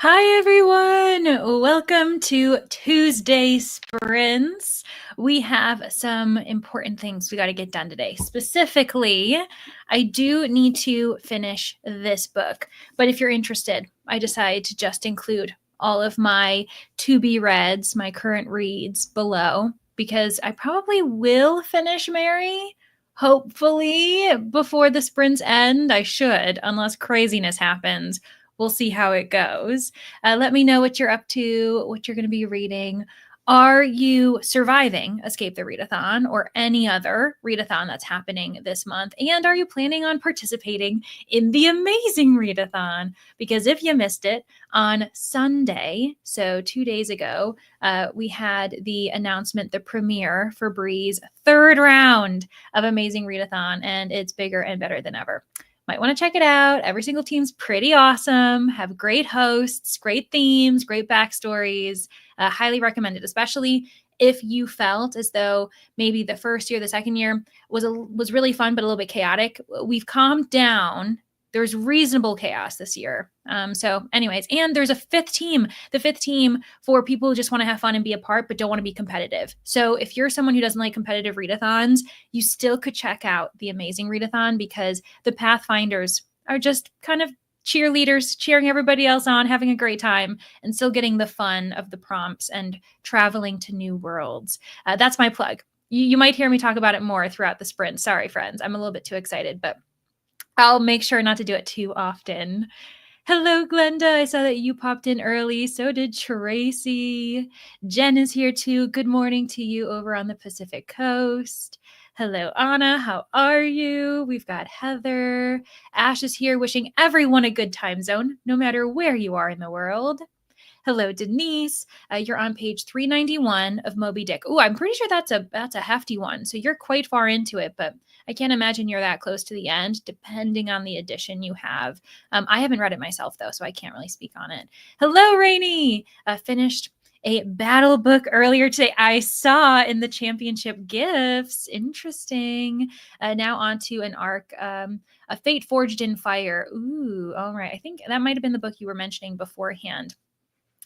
Hi, everyone. Welcome to Tuesday Sprints. We have some important things we got to get done today. Specifically, I do need to finish this book. But if you're interested, I decided to just include all of my to-be reads, my current reads below, because I probably will finish Mary. Hopefully, before the sprints end. I should, unless craziness happens. We'll see how it goes. Let me know what you're up to, what you're going to be reading. Are you surviving Escape the Readathon or any other readathon that's happening this month? And are you planning on participating in the amazing readathon? Because if you missed it, on Sunday, so 2 days ago, we had the announcement, the premiere for Bree's third round of Amazing Readathon, and it's bigger and better than ever. Might want to check it out. Every single team's pretty awesome, have great hosts, great themes, great backstories. Highly recommended, especially if you felt as though maybe the first year, the second year was really fun, but a little bit chaotic. We've calmed down. There's reasonable chaos this year. So anyways, and there's a fifth team, the fifth team for people who just want to have fun and be a part, but don't want to be competitive. So if you're someone who doesn't like competitive readathons, you still could check out the amazing readathon because the Pathfinders are just kind of cheerleaders, cheering everybody else on, having a great time, and still getting the fun of the prompts and traveling to new worlds. That's my plug. You might hear me talk about it more throughout the sprint. Sorry, friends. I'm a little bit too excited, but I'll make sure not to do it too often. Hello, Glenda. I saw that you popped in early. So did Tracy. Jen is here too. Good morning to you over on the Pacific Coast. Hello, Anna. How are you? We've got Heather. Ash is here wishing everyone a good time zone, no matter where you are in the world. Hello, Denise. You're on page 391 of Moby Dick. Oh, I'm pretty sure that's a hefty one. So you're quite far into it, but I can't imagine you're that close to the end, depending on the edition you have. I haven't read it myself, though, so I can't really speak on it. Hello, Rainy. Finished a battle book earlier today. I saw in the championship gifts. Interesting. Now on to an arc, A Fate Forged in Fire. Ooh, all right. I think that might have been the book you were mentioning beforehand.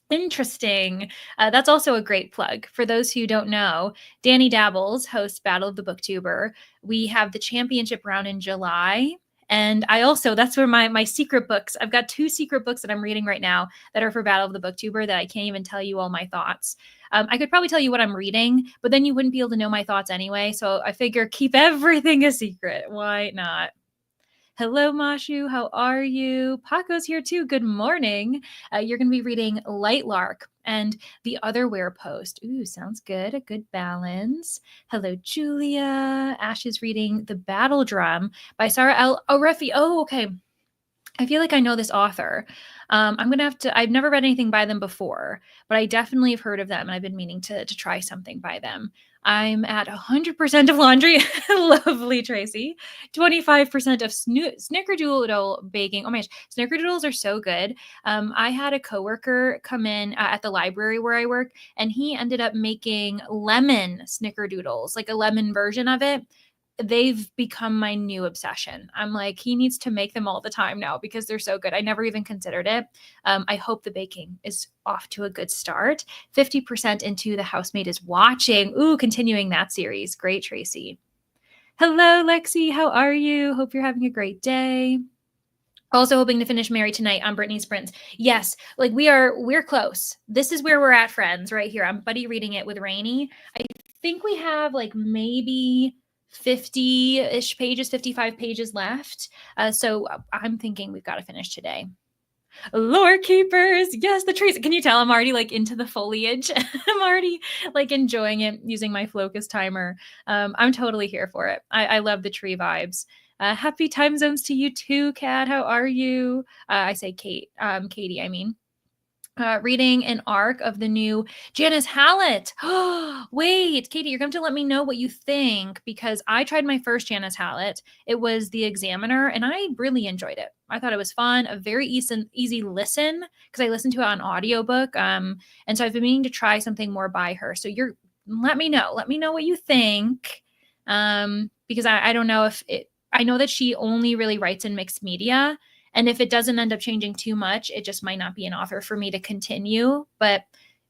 Interesting. That's also a great plug. For those who don't know, Danny Dabbles hosts Battle of the Booktuber. We have the championship round in July. And I also, that's where my secret books, I've got 2 secret books that I'm reading right now that are for Battle of the Booktuber that I can't even tell you all my thoughts. I could probably tell you what I'm reading, but then you wouldn't be able to know my thoughts anyway. So I figure keep everything a secret. Why not? Hello, Mashu. How are you? Paco's here too. Good morning. You're going to be reading Light Lark and The Other Wear Post. Ooh, sounds good. A good balance. Hello, Julia. Ash is reading The Battle Drum by Sarah L. Orefi. Oh, okay. I feel like I know this author. I'm going to have to, I've never read anything by them before, but I definitely have heard of them and I've been meaning to try something by them. I'm at 100% of laundry. Lovely, Tracy. 25% of snickerdoodle baking. Oh my gosh, snickerdoodles are so good. I had a coworker come in at the library where I work, and he ended up making lemon snickerdoodles, like a lemon version of it. They've become my new obsession. I'm like, he needs to make them all the time now because they're so good. I never even considered it. I hope the baking is off to a good start. 50% into The Housemaid is Watching. Ooh, continuing that series. Great, Tracy. Hello, Lexi. How are you? Hope you're having a great day. Also hoping to finish Mary tonight on Brittany Sprints. Yes, like we're close. This is where we're at, friends, right here. I'm buddy reading it with Rainy. I think we have like maybe 50-ish pages, 55 pages left. So I'm thinking we've got to finish today. Lorekeepers, yes, the trees. Can you tell I'm already like into the foliage? I'm already like enjoying it using my Flocus timer. I'm totally here for it. I love the tree vibes. Happy time zones to you too, Kat. How are you? I say Katie, I mean. Reading an arc of the new Janice Hallett. Wait, Katie, you're going to let me know what you think because I tried my first Janice Hallett. It was The Examiner, and I really enjoyed it. I thought it was fun, a very easy listen because I listened to it on audiobook. And so I've been meaning to try something more by her. So let me know what you think. Because I don't know if it, I know that she only really writes in mixed media. And if it doesn't end up changing too much, it just might not be an author for me to continue. But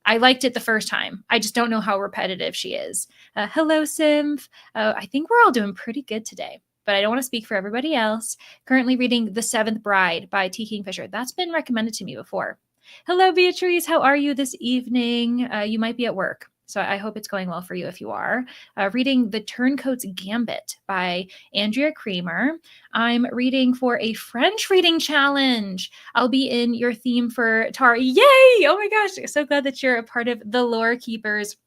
I liked it the first time. I just don't know how repetitive she is. Hello, Symph. I think we're all doing pretty good today, but I don't want to speak for everybody else. Currently reading The Seventh Bride by T. Kingfisher. That's been recommended to me before. Hello, Beatrice. How are you this evening? You might be at work, so I hope it's going well for you if you are. Reading The Turncoat's Gambit by Andrea Creamer. I'm reading for a French reading challenge. I'll be in your theme for Tara. Yay! Oh my gosh, so glad that you're a part of the Lorekeepers.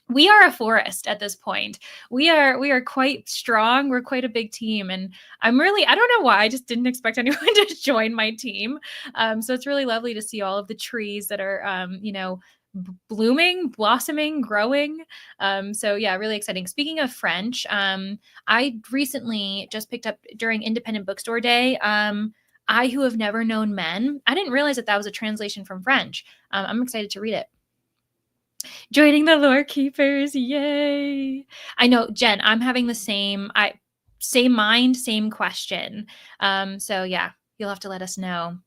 We are a forest at this point. We are quite strong. We're quite a big team. And I don't know why, I just didn't expect anyone to join my team. So it's really lovely to see all of the trees that are, blooming, blossoming, growing. So yeah, really exciting. Speaking of French, I recently just picked up during Independent Bookstore Day, I Who Have Never Known Men. I didn't realize that was a translation from French. I'm excited to read it. Joining the Lorekeepers, yay! I know, Jen, I'm having the same mind, same question. So yeah, you'll have to let us know.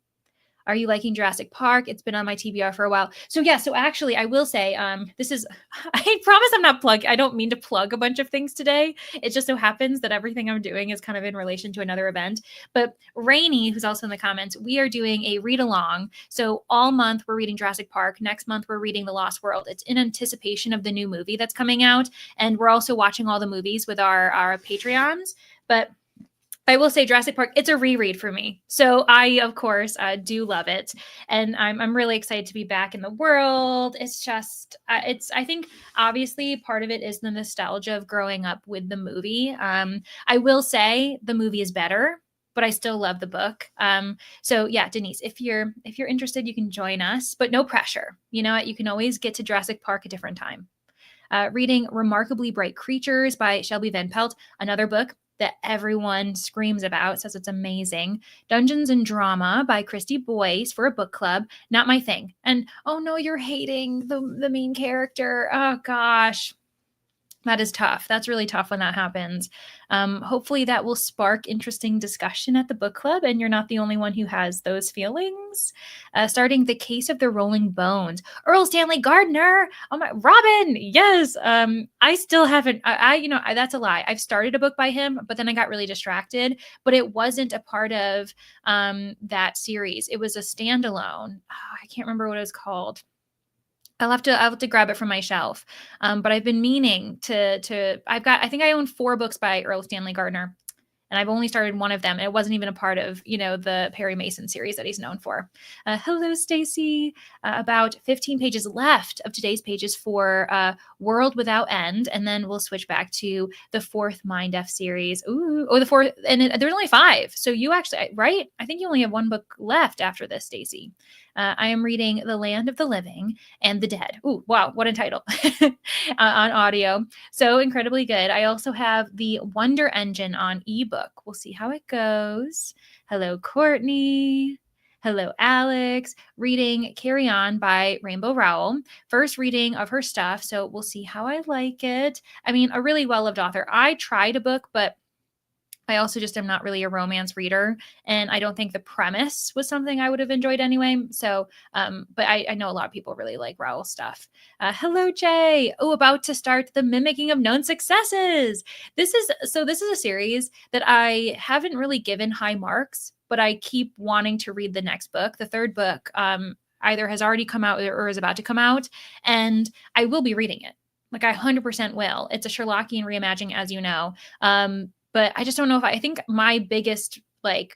Are you liking Jurassic Park? It's been on my TBR for a while. So yeah, so actually I will say, this is, I promise I'm not I don't mean to plug a bunch of things today. It just so happens that everything I'm doing is kind of in relation to another event. But Rainey, who's also in the comments, we are doing a read along. So all month we're reading Jurassic Park. Next month we're reading The Lost World. It's in anticipation of the new movie that's coming out. And we're also watching all the movies with our Patreons. But I will say Jurassic Park, it's a reread for me. So I, of course, do love it. And I'm really excited to be back in the world. It's just, I think obviously part of it is the nostalgia of growing up with the movie. I will say the movie is better, but I still love the book. So yeah, Denise, if you're interested, you can join us, but no pressure. You know what? You can always get to Jurassic Park a different time. Reading Remarkably Bright Creatures by Shelby Van Pelt, another book that everyone screams about, says it's amazing. Dungeons and Drama by Christy Boyce for a book club. Not my thing. And oh no, you're hating the main character. Oh gosh. That is tough. That's really tough when that happens. Hopefully that will spark interesting discussion at the book club and you're not the only one who has those feelings. Starting The Case of the Rolling Bones. Earl Stanley Gardner. Oh my, Robin. Yes. I still haven't, that's a lie. I've started a book by him, but then I got really distracted, but it wasn't a part of that series. It was a standalone. Oh, I can't remember what it was called. I'll have to grab it from my shelf. But I've been meaning to I think I own 4 books by Earl Stanley Gardner. And I've only started one of them. And it wasn't even a part of, the Perry Mason series that he's known for. Hello, Stacy. About 15 pages left of today's pages for World Without End. And then we'll switch back to the 4th Mind F series. Ooh, the 4th. And there's only 5. So you actually, right? I think you only have 1 book left after this, Stacy. I am reading The Land of the Living and the Dead. Ooh, wow, what a title on audio. So incredibly good. I also have the Wonder Engine on ebook. We'll see how it goes. Hello, Courtney. Hello, Alex. Reading Carry On by Rainbow Rowell. First reading of her stuff, so we'll see how I like it. I mean, a really well-loved author. I tried a book, but I also just am not really a romance reader, and I don't think the premise was something I would have enjoyed anyway. So, but I know a lot of people really like Rowell stuff. Hello, Jay. Oh, about to start The Mimicking of Known Successes. This is a series that I haven't really given high marks, but I keep wanting to read the next book. The 3rd book either has already come out or is about to come out, and I will be reading it. Like I 100% will. It's a Sherlockian reimagining, as you know. But I just don't know I think my biggest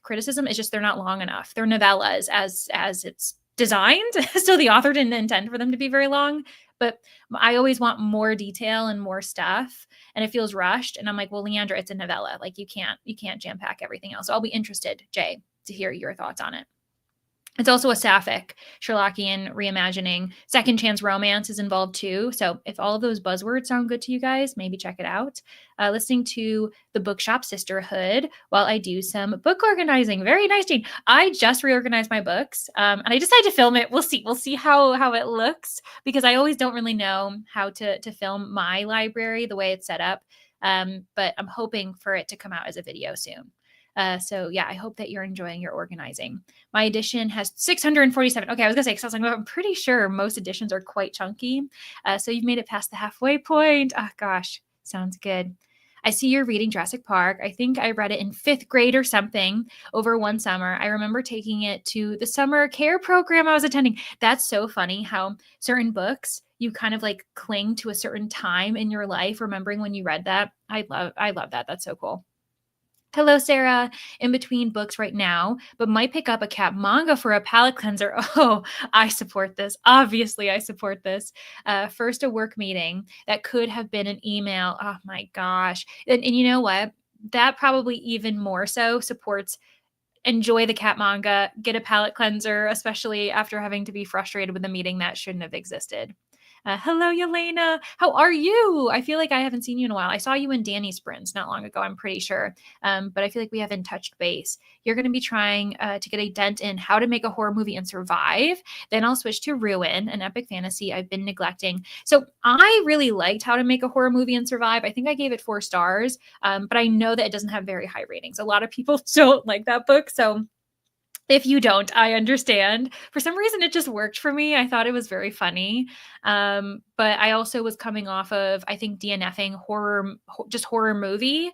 criticism is just they're not long enough. They're novellas as it's designed. So the author didn't intend for them to be very long, but I always want more detail and more stuff and it feels rushed. And I'm like, well, Leandra, it's a novella. Like you can't jam pack everything else. So I'll be interested, Jay, to hear your thoughts on it. It's also a sapphic Sherlockian reimagining. Second chance romance is involved too. So if all of those buzzwords sound good to you guys, maybe check it out. Listening to the Bookshop Sisterhood while I do some book organizing. Very nice, Jane. I just reorganized my books and I decided to film it. We'll see how it looks because I always don't really know how to film my library the way it's set up. But I'm hoping for it to come out as a video soon. So yeah, I hope that you're enjoying your organizing. My edition has 647. Okay, I was gonna say, because I was like, well, I'm pretty sure most editions are quite chunky. So you've made it past the halfway point. Oh gosh, sounds good. I see you're reading Jurassic Park. I think I read it in fifth grade or something over one summer. I remember taking it to the summer care program I was attending. That's so funny how certain books you kind of like cling to a certain time in your life, remembering when you read that. I love that. That's so cool. Hello, Sarah. In between books right now, but might pick up a cat manga for a palate cleanser. Oh, I support this. Obviously, I support this. First, a work meeting that could have been an email. Oh my gosh. And you know what? That probably even more so supports enjoy the cat manga, get a palate cleanser, especially after having to be frustrated with a meeting that shouldn't have existed. Hello, Yelena. How are you? I feel like I haven't seen you in a while. I saw you in Danny's Sprints not long ago, I'm pretty sure. But I feel like we haven't touched base. You're going to be trying to get a dent in how to make a horror movie and survive. Then I'll switch to Ruin, an epic fantasy I've been neglecting. So I really liked How to Make a Horror Movie and Survive. I think I gave it 4 stars, but I know that it doesn't have very high ratings. A lot of people don't like that book. So if you don't, I understand. For some reason, it just worked for me. I thought it was very funny. But I also was coming off of, I think, DNFing just horror movie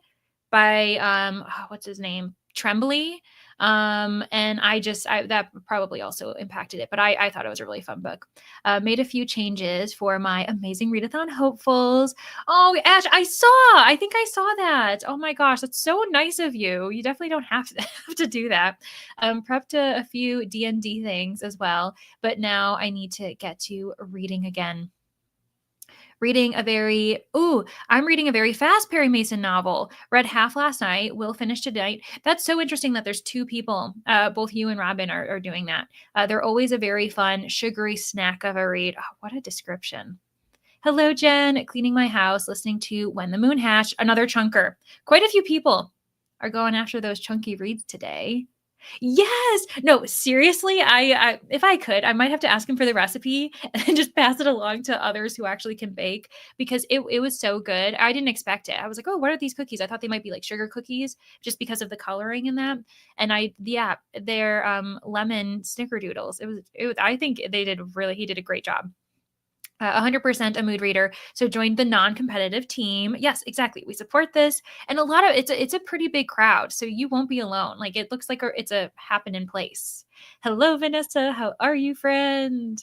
by, what's his name? Tremblay. And that probably also impacted it, but I thought it was a really fun book. Made a few changes for my amazing Readathon hopefuls. Oh, Ash, I think I saw that. Oh my gosh, that's so nice of you. You definitely don't have to, have to do that. Prepped a few D&D things as well, but now I need to get to reading again. I'm reading a very fast Perry Mason novel. Read half last night, will finish tonight. That's so interesting that there's 2 people, both you and Robin are doing that. They're always a very fun, sugary snack of a read. Oh, what a description. Hello, Jen. Cleaning my house, listening to When the Moon Hatched, another chunker. Quite a few people are going after those chunky reads today. Yes. No, seriously, I if I could, I might have to ask him for the recipe and just pass it along to others who actually can bake because it was so good. I didn't expect it. I was like, "Oh, what are these cookies?" I thought they might be like sugar cookies just because of the coloring in that. And they're lemon snickerdoodles. I think he did a great job. 100% a mood reader. So join the non-competitive team. Yes, exactly. We support this, and it's a pretty big crowd, so you won't be alone. Like it looks like it's a happening place. Hello, Vanessa. How are you, friend?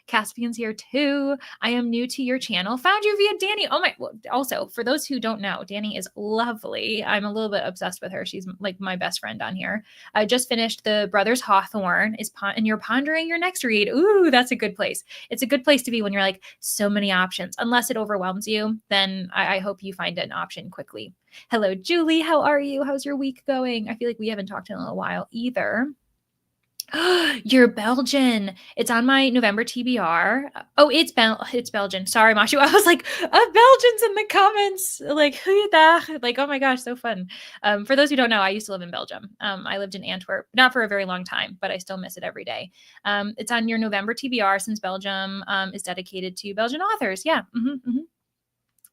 Caspian's here too. I am new to your channel. Found you via Danny. Oh my! Well, also, for those who don't know, Danny is lovely. I'm a little bit obsessed with her. She's like my best friend on here. I just finished the Brothers Hawthorne. And you're pondering your next read. Ooh, that's a good place. It's a good place to be when you're like so many options. Unless it overwhelms you, then I hope you find an option quickly. Hello, Julie. How are you? How's your week going? I feel like we haven't talked in a little while either. You're Belgian. It's on my November TBR. Oh, it's Belgian. Sorry, Mashu. I was like, Belgians in the comments. Like, goeiedag. Like, oh my gosh, so fun. For those who don't know, I used to live in Belgium. I lived in Antwerp, not for a very long time, but I still miss it every day. It's on your November TBR since Belgium is dedicated to Belgian authors. Yeah.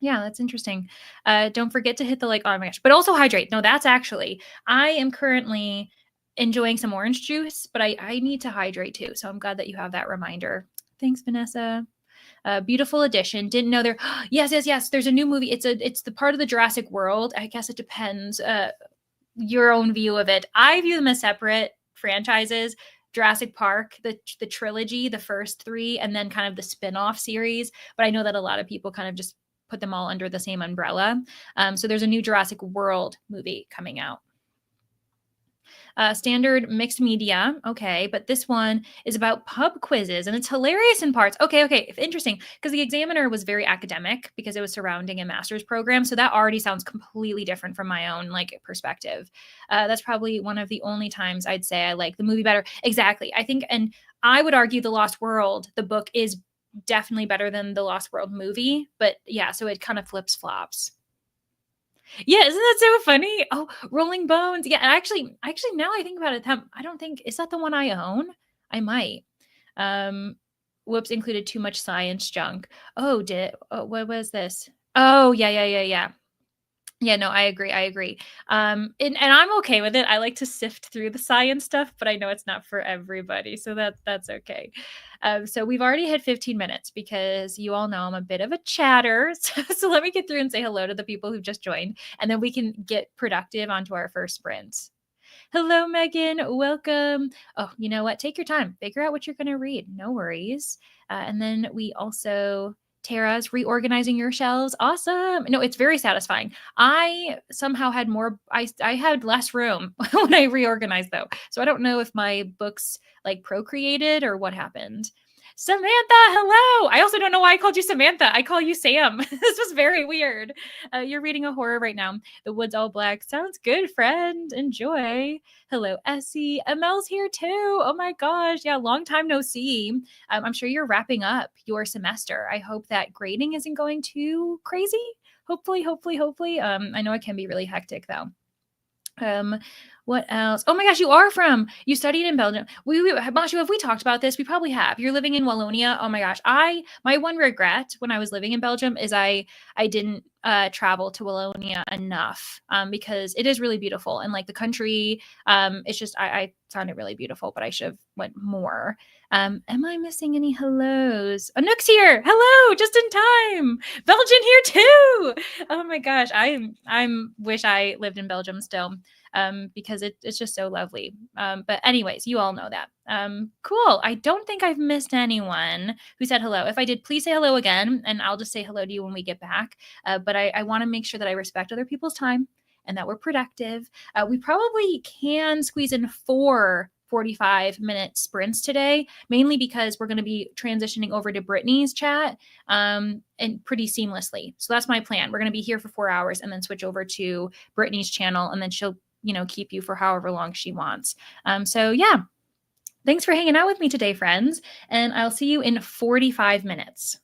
Yeah, that's interesting. Don't forget to hit the like. Oh my gosh, but also hydrate. No, I am currently enjoying some orange juice, but I need to hydrate too. So I'm glad that you have that reminder. Thanks, Vanessa. Beautiful addition. Didn't know there. Yes. There's a new movie. It's the part of the Jurassic World. I guess it depends. Your own view of it. I view them as separate franchises. Jurassic Park, the trilogy, the first 3, and then kind of the spin-off series. But I know that a lot of people kind of just put them all under the same umbrella. So there's a new Jurassic World movie coming out. Standard mixed media. Okay, but this one is about pub quizzes and it's hilarious in parts. Okay. Interesting. Because the examiner was very academic because it was surrounding a master's program. So that already sounds completely different from my own like perspective. That's probably one of the only times I'd say I like the movie better. Exactly. I think, and I would argue The Lost World, the book is definitely better than the Lost World movie. But yeah, so it kind of flips flops. Yeah, isn't that so funny? Oh, Rolling Bones. Yeah, actually, now I think about it, I don't think is that the one I own? I might. Um, whoops, included too much science junk. What was this? Oh, yeah. Yeah, no, I agree. I agree. And I'm okay with it. I like to sift through the science stuff, but I know it's not for everybody, so that's okay. So we've already hit 15 minutes because you all know I'm a bit of a chatter. So let me get through and say hello to the people who just joined, and then we can get productive onto our first sprint. Hello, Megan. Welcome. Oh, you know what? Take your time. Figure out what you're going to read. No worries. And then we also, Tara's reorganizing your shelves. Awesome. No, it's very satisfying. I somehow had more, I had less room when I reorganized though. So I don't know if my books like procreated or what happened. Samantha, hello. I also don't know why I called you Samantha. I call you Sam. This was very weird. You're reading a horror right now. The Woods All Black. Sounds good, friend. Enjoy. Hello, Essie. ML's here too. Oh my gosh. Yeah, long time no see. I'm sure you're wrapping up your semester. I hope that grading isn't going too crazy. Hopefully, hopefully, hopefully. I know it can be really hectic though. Um, what else? Oh my gosh, you studied in Belgium. Mashu, have we talked about this? We probably have. You're living in Wallonia. Oh my gosh. My one regret when I was living in Belgium is I didn't travel to Wallonia enough because it is really beautiful and like the country it's just I found it really beautiful, but I should have went more. Am I missing any hellos? Anook's here. Hello, just in time. Belgian here too. Oh my gosh, I'm wish I lived in Belgium still, because it's just so lovely. But anyways, you all know that. Cool. I don't think I've missed anyone who said hello. If I did, please say hello again, and I'll just say hello to you when we get back. But I want to make sure that I respect other people's time and that we're productive. We probably can squeeze in 45-minute sprints today, mainly because we're going to be transitioning over to Brittany's chat and pretty seamlessly. So that's my plan. We're going to be here for 4 hours and then switch over to Brittany's channel, and then she'll, keep you for however long she wants. So yeah, thanks for hanging out with me today, friends. And I'll see you in 45 minutes.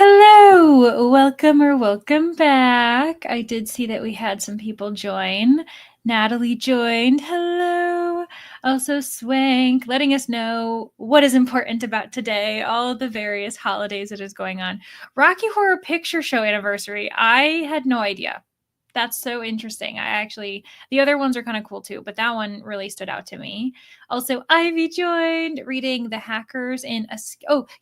Hello, welcome or welcome back. I did see that we had some people join. Natalie joined. Hello. Also, Swank, letting us know what is important about today, all of the various holidays that is going on. Rocky Horror Picture Show anniversary. I had no idea. That's so interesting. The other ones are kind of cool too, but that one really stood out to me. Also, Ivy joined, reading The Hackers in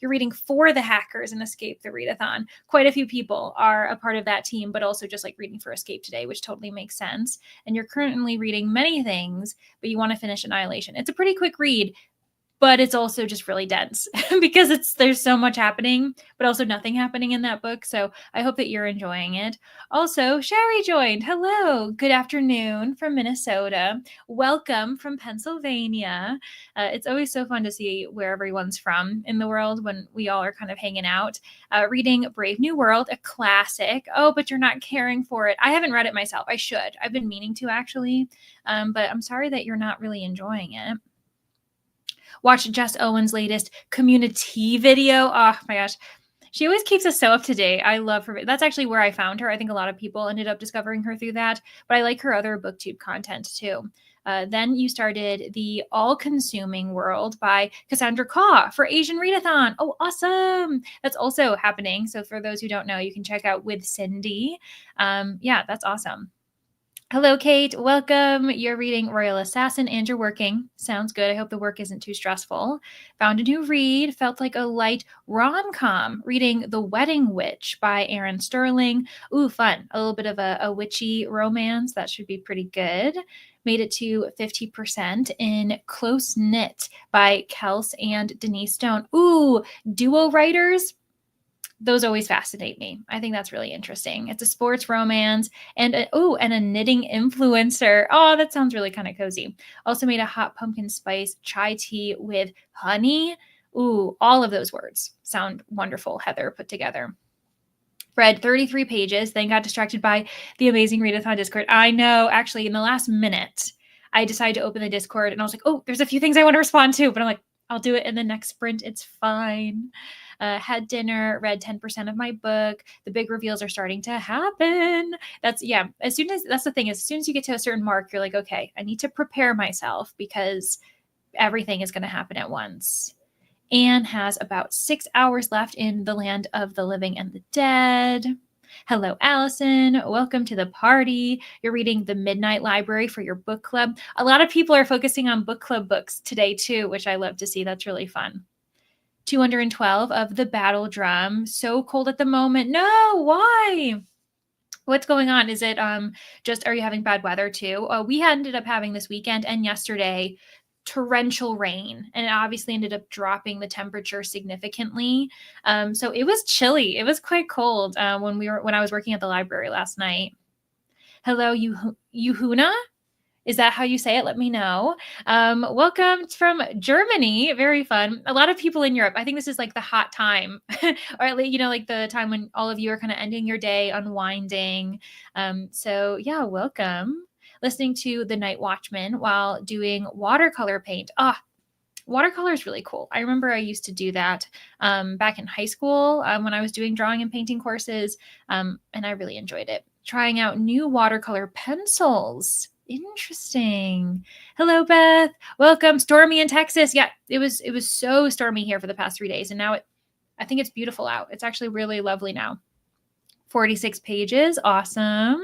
you're reading For the Hackers in Escape the Readathon. Quite a few people are a part of that team, but also just like reading for Escape today, which totally makes sense. And you're currently reading many things, but you want to finish Annihilation. It's a pretty quick read, but it's also just really dense because there's so much happening, but also nothing happening in that book. So I hope that you're enjoying it. Also, Sherry joined. Hello. Good afternoon from Minnesota. Welcome from Pennsylvania. It's always so fun to see where everyone's from in the world when we all are kind of hanging out. Reading Brave New World, a classic. Oh, but you're not caring for it. I haven't read it myself. I should. I've been meaning to actually, but I'm sorry that you're not really enjoying it. Watch Jess Owen's latest community video. Oh my gosh. She always keeps us so up to date. I love her. That's actually where I found her. I think a lot of people ended up discovering her through that, but I like her other booktube content too. Then you started The All-Consuming World by Cassandra Kaw for Asian Readathon. Oh, awesome. That's also happening. So for those who don't know, you can check out With Cindy. Yeah, that's awesome. Hello, Kate. Welcome. You're reading Royal Assassin and you're working. Sounds good. I hope the work isn't too stressful. Found a new read. Felt like a light rom-com. Reading The Wedding Witch by Erin Sterling. Ooh, fun. A little bit of a witchy romance. That should be pretty good. Made it to 50% in Close Knit by Kels and Denise Stone. Ooh, duo writers. Those always fascinate me. I think that's really interesting. It's a sports romance and a knitting influencer. Oh, that sounds really kind of cozy. Also made a hot pumpkin spice chai tea with honey. Ooh, all of those words sound wonderful, Heather, put together. Read 33 pages, then got distracted by the amazing Readathon Discord. I know, actually, in the last minute, I decided to open the Discord and I was like, oh, there's a few things I want to respond to, but I'm like, I'll do it in the next sprint. It's fine. Had dinner, read 10% of my book. The big reveals are starting to happen. That's the thing. As soon as you get to a certain mark, you're like, okay, I need to prepare myself because everything is going to happen at once. Anne has about 6 hours left in the land of the living and the dead. Hello, Allison. Welcome to the party. You're reading The Midnight Library for your book club. A lot of people are focusing on book club books today, too, which I love to see. That's really fun. 212 of The Battle Drum. So cold at the moment. No, why? What's going on? Is it are you having bad weather too? We ended up having this weekend and yesterday torrential rain, and it obviously ended up dropping the temperature significantly. So it was chilly. It was quite cold when I was working at the library last night. Hello, Yuhuna. Is that how you say it? Let me know. Welcome from Germany. Very fun. A lot of people in Europe. I think this is like the hot time, or at least, like the time when all of you are kind of ending your day, unwinding. So yeah, welcome. Listening to The Night Watchman while doing watercolor paint. Watercolor is really cool. I remember I used to do that back in high school when I was doing drawing and painting courses, and I really enjoyed it. Trying out new watercolor pencils. Interesting. Hello, Beth. Welcome. Stormy in Texas. Yeah, it was so stormy here for the past 3 days, and now I think it's beautiful out. It's actually really lovely now. 46 pages. Awesome.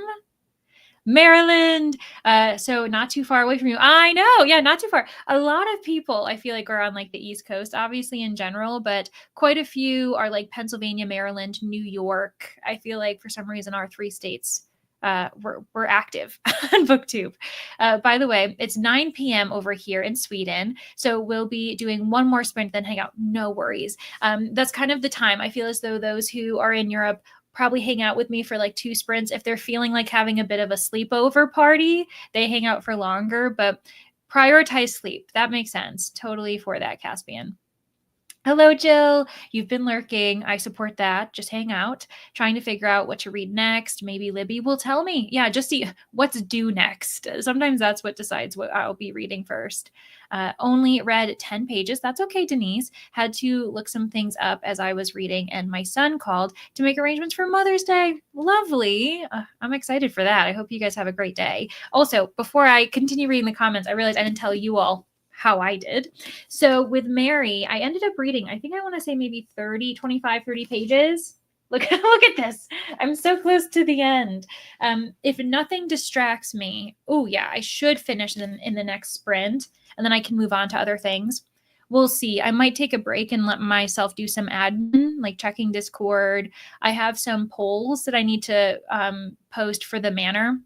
Maryland. So not too far away from you. I know. Yeah, not too far. A lot of people I feel like are on like the East Coast, obviously in general, but quite a few are like Pennsylvania, Maryland, New York. I feel like for some reason our 3 states we're active on BookTube. By the way, it's 9 p.m. over here in Sweden, so we'll be doing one more sprint, then hang out. No worries. That's kind of the time. I feel as though those who are in Europe probably hang out with me for like 2 sprints. If they're feeling like having a bit of a sleepover party, they hang out for longer, but prioritize sleep. That makes sense. Totally for that, Caspian. Hello, Jill. You've been lurking. I support that. Just hang out, trying to figure out what to read next. Maybe Libby will tell me. Yeah, just see what's due next. Sometimes that's what decides what I'll be reading first. Only read 10 pages. That's okay, Denise. Had to look some things up as I was reading, and my son called to make arrangements for Mother's Day. Lovely. I'm excited for that. I hope you guys have a great day. Also, before I continue reading the comments, I realized I didn't tell you all how I did. So with Mary, I ended up reading, I think I want to say maybe 25, 30 pages. Look at this. I'm so close to the end. If nothing distracts me, oh yeah, I should finish them in the next sprint, and then I can move on to other things. We'll see. I might take a break and let myself do some admin, like checking Discord. I have some polls that I need to post for the manor.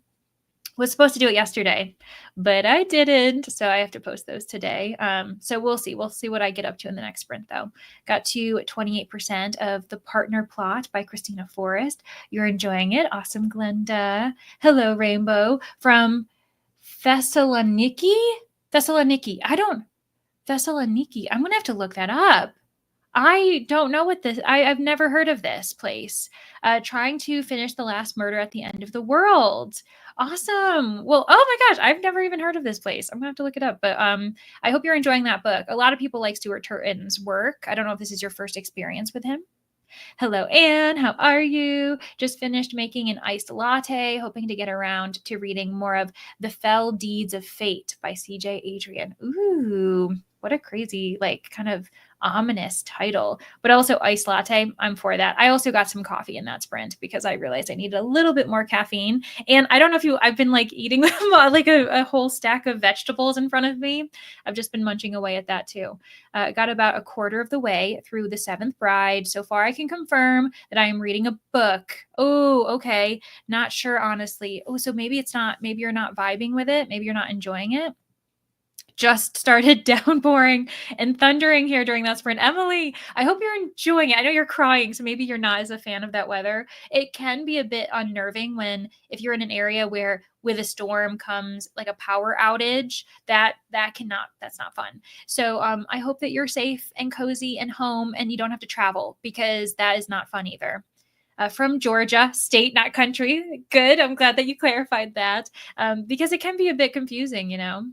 Was supposed to do it yesterday, but I didn't. So I have to post those today. So we'll see. We'll see what I get up to in the next sprint, though. Got to 28% of The Partner Plot by Christina Forrest. You're enjoying it. Awesome, Glenda. Hello, Rainbow from Thessaloniki. Thessaloniki. I'm going to have to look that up. I don't know what this, I've never heard of this place. Trying to finish The Last Murder at the End of the World. Awesome. Well, oh my gosh, I've never even heard of this place. I'm gonna have to look it up, but I hope you're enjoying that book. A lot of people like Stuart Turton's work. I don't know if this is your first experience with him. Hello, Anne. How are you? Just finished making an iced latte, hoping to get around to reading more of The Fell Deeds of Fate by C.J. Adrian. Ooh, what a crazy, like, kind of ominous title, but also iced latte. I'm for that. I also got some coffee in that sprint because I realized I needed a little bit more caffeine. And I don't know if I've been like eating like a whole stack of vegetables in front of me. I've just been munching away at that too. Got about a quarter of the way through The Seventh Bride. So far, I can confirm that I am reading a book. Oh, okay. Not sure, honestly. Oh, so maybe you're not vibing with it. Maybe you're not enjoying it. Just started downpouring and thundering here during that sprint. Emily, I hope you're enjoying it. I know you're crying, so maybe you're not as a fan of that weather. It can be a bit unnerving if you're in an area where with a storm comes like a power outage. That's not fun. So I hope that you're safe and cozy and home and you don't have to travel because that is not fun either. From Georgia, state, not country. Good. I'm glad that you clarified that because it can be a bit confusing, you know.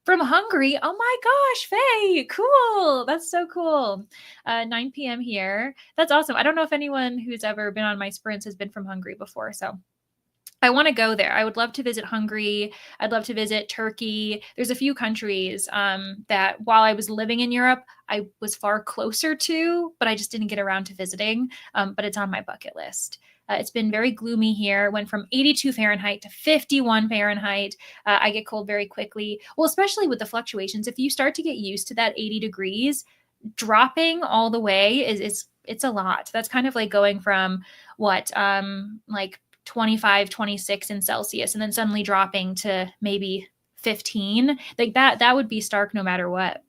From Hungary. Oh my gosh, Faye. Cool. That's so cool. 9 p.m. here. That's awesome. I don't know if anyone who's ever been on my sprints has been from Hungary before. So I want to go there. I would love to visit Hungary. I'd love to visit Turkey. There's a few countries that while I was living in Europe, I was far closer to, but I just didn't get around to visiting. But it's on my bucket list. It's been very gloomy here. Went from 82 Fahrenheit to 51 Fahrenheit. I get cold very quickly. Well, especially with the fluctuations. If you start to get used to that 80 degrees, dropping all the way it's a lot. That's kind of like going from like 25, 26 in Celsius and then suddenly dropping to maybe 15. Like that would be stark no matter what.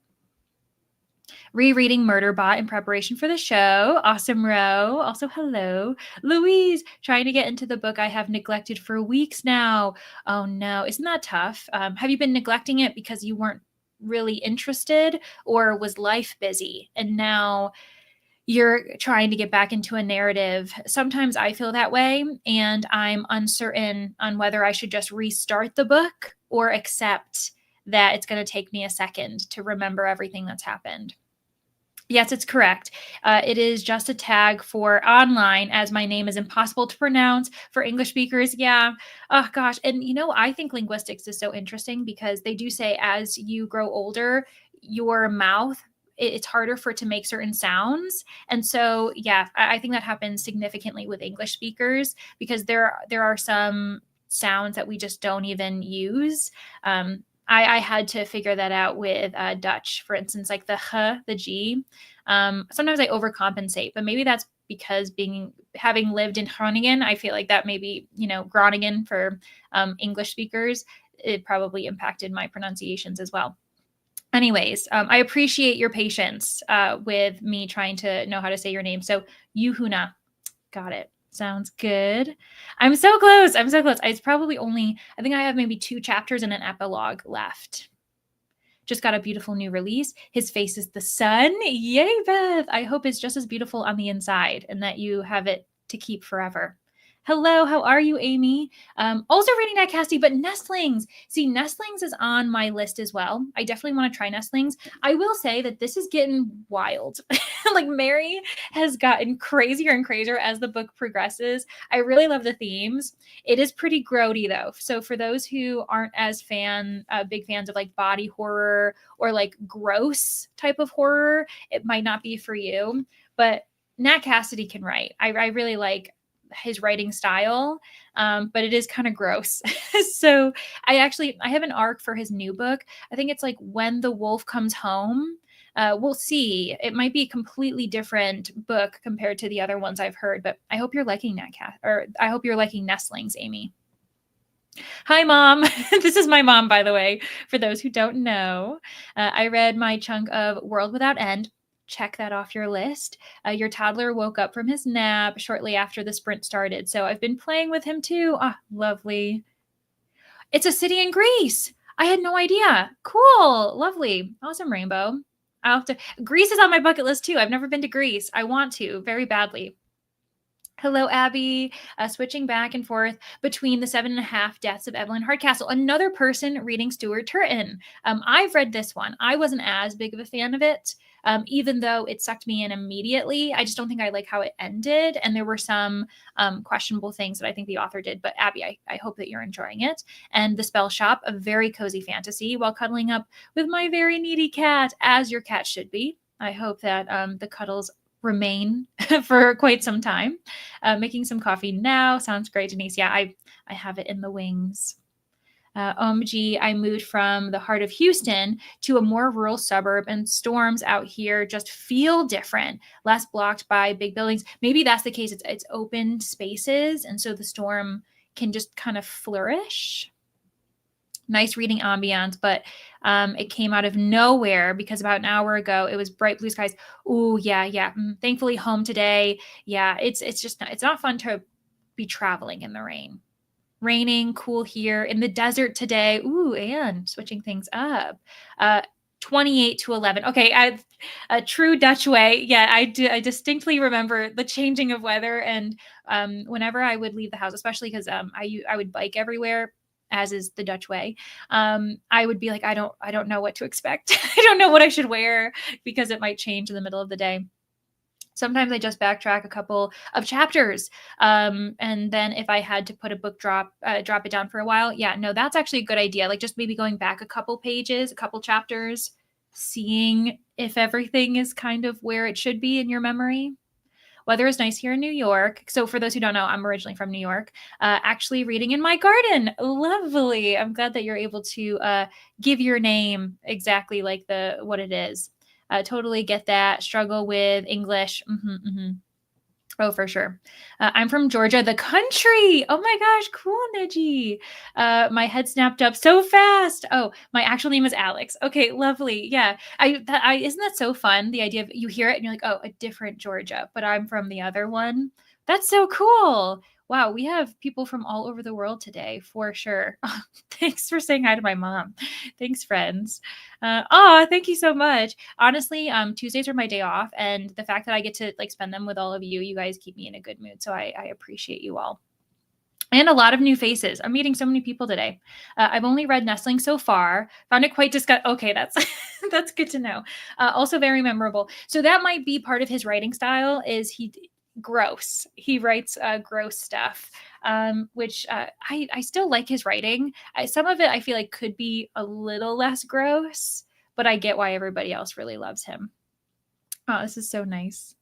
Rereading Murderbot in preparation for the show. Awesome Row. Also, hello. Louise, trying to get into the book I have neglected for weeks now. Oh no, isn't that tough? Have you been neglecting it because you weren't really interested or was life busy? And now you're trying to get back into a narrative. Sometimes I feel that way and I'm uncertain on whether I should just restart the book or accept that it's going to take me a second to remember everything that's happened. Yes, it's correct. It is just a tag for online as my name is impossible to pronounce for English speakers. Yeah. Oh, gosh. And, I think linguistics is so interesting because they do say as you grow older, your mouth, it's harder for it to make certain sounds. And so, yeah, I think that happens significantly with English speakers because there are some sounds that we just don't even use. I had to figure that out with Dutch, for instance, like the h, the g. Sometimes I overcompensate, but maybe that's because having lived in Groningen, I feel like that maybe, Groningen for English speakers, it probably impacted my pronunciations as well. Anyways, I appreciate your patience with me trying to know how to say your name. So Yuhuna, got it. Sounds good. I'm so close. It's probably I think I have maybe 2 chapters and an epilogue left. Just got a beautiful new release. His face is the sun. Yay, Beth. I hope it's just as beautiful on the inside and that you have it to keep forever. Hello, how are you, Amy? Also reading that, Cassie, but nestlings. See, nestlings is on my list as well. I definitely want to try nestlings. I will say that this is getting wild. Like Mary has gotten crazier and crazier as the book progresses. I really love the themes. It is pretty grody though. So for those who aren't as big fans of like body horror or like gross type of horror, it might not be for you. But Nat Cassidy can write. I really like his writing style, but it is kind of gross. So I have an arc for his new book. I think it's like When the Wolf Comes Home. We'll see. It might be a completely different book compared to the other ones I've heard, but I hope you're liking I hope you're liking Nestlings, Amy. Hi, Mom. This is my mom, by the way, for those who don't know. I read my chunk of World Without End. Check that off your list. Your toddler woke up from his nap shortly after the sprint started, so I've been playing with him too. Ah, lovely. It's a city in Greece. I had no idea. Cool. Lovely. Awesome, Rainbow. I'll have to. Greece is on my bucket list too. I've never been to Greece. I want to very badly. Hello, Abby. Switching back and forth between the 7.5 Deaths of Evelyn Hardcastle. Another person reading Stuart Turton. I've read this one. I wasn't as big of a fan of it, even though it sucked me in immediately. I just don't think I like how it ended. And there were some questionable things that I think the author did. But Abby, I hope that you're enjoying it. And The Spell Shop, a very cozy fantasy while cuddling up with my very needy cat, as your cat should be. I hope that the cuddles remain for quite some time. Making some coffee now. Sounds great, Denise. Yeah, I have it in the wings. OMG, I moved from the heart of Houston to a more rural suburb, and storms out here just feel different, less blocked by big buildings. Maybe that's the case. It's open spaces, and so the storm can just kind of flourish. Nice reading ambiance, but it came out of nowhere because about an hour ago it was bright blue skies. Ooh, yeah. Thankfully home today. Yeah, it's not fun to be traveling in the rain. Raining, cool here in the desert today. Ooh, and switching things up. 28 to 11. Okay, a true Dutch way. Yeah, I distinctly remember the changing of weather, and whenever I would leave the house, especially because I would bike everywhere, as is the Dutch way. I would be like, I don't know what to expect. I don't know what I should wear because it might change in the middle of the day. Sometimes I just backtrack a couple of chapters. And then if I had to put a book drop it down for a while. Yeah, no, that's actually a good idea. Like just maybe going back a couple pages, a couple chapters, seeing if everything is kind of where it should be in your memory. Weather is nice here in New York. So for those who don't know, I'm originally from New York. Actually reading in my garden. Lovely. I'm glad that you're able to give your name exactly like what it is. Totally get that. Struggle with English. Oh, for sure. I'm from Georgia, the country. Oh my gosh, cool, Neji. My head snapped up so fast. Oh, my actual name is Alex. Okay, lovely. Yeah, isn't that so fun? The idea of you hear it and you're like, oh, a different Georgia, but I'm from the other one. That's so cool. Wow, we have people from all over the world today, for sure. Oh, thanks for saying hi to my mom. Thanks, friends. Thank you so much. Honestly, Tuesdays are my day off, and the fact that I get to like spend them with all of you guys keep me in a good mood. So I appreciate you all. And a lot of new faces. I'm meeting so many people today. I've only read Nestling so far. Found it quite disgusting. Okay, that's that's good to know. Also very memorable. So that might be part of his writing style. Gross. He writes gross stuff, which I still like his writing. Some of it I feel like could be a little less gross, but I get why everybody else really loves him. Oh, this is so nice.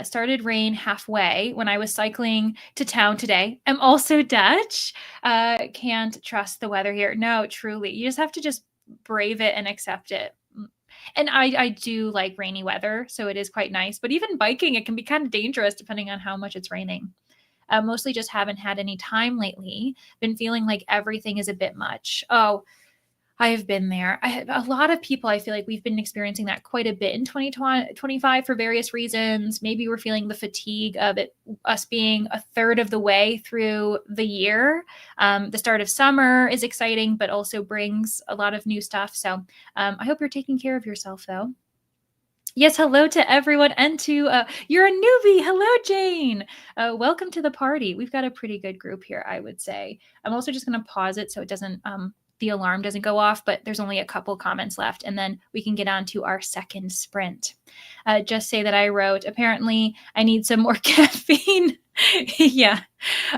Started rain halfway when I was cycling to town today. I'm also Dutch. Can't trust the weather here. No, truly. You just have to just brave it and accept it. And I do like rainy weather, so it is quite nice. But even biking, it can be kind of dangerous depending on how much it's raining. Mostly just haven't had any time lately. Been feeling like everything is a bit much. Oh, I have been there. A lot of people, I feel like we've been experiencing that quite a bit in 2025 for various reasons. Maybe we're feeling the fatigue of us being a third of the way through the year. The start of summer is exciting, but also brings a lot of new stuff. So I hope you're taking care of yourself, though. Yes, hello to everyone and to you're a newbie. Hello, Jane. Welcome to the party. We've got a pretty good group here, I would say. I'm also just going to pause it so it doesn't the alarm doesn't go off, but there's only a couple comments left, and then we can get on to our second sprint. Just say that I wrote, apparently I need some more caffeine. Yeah.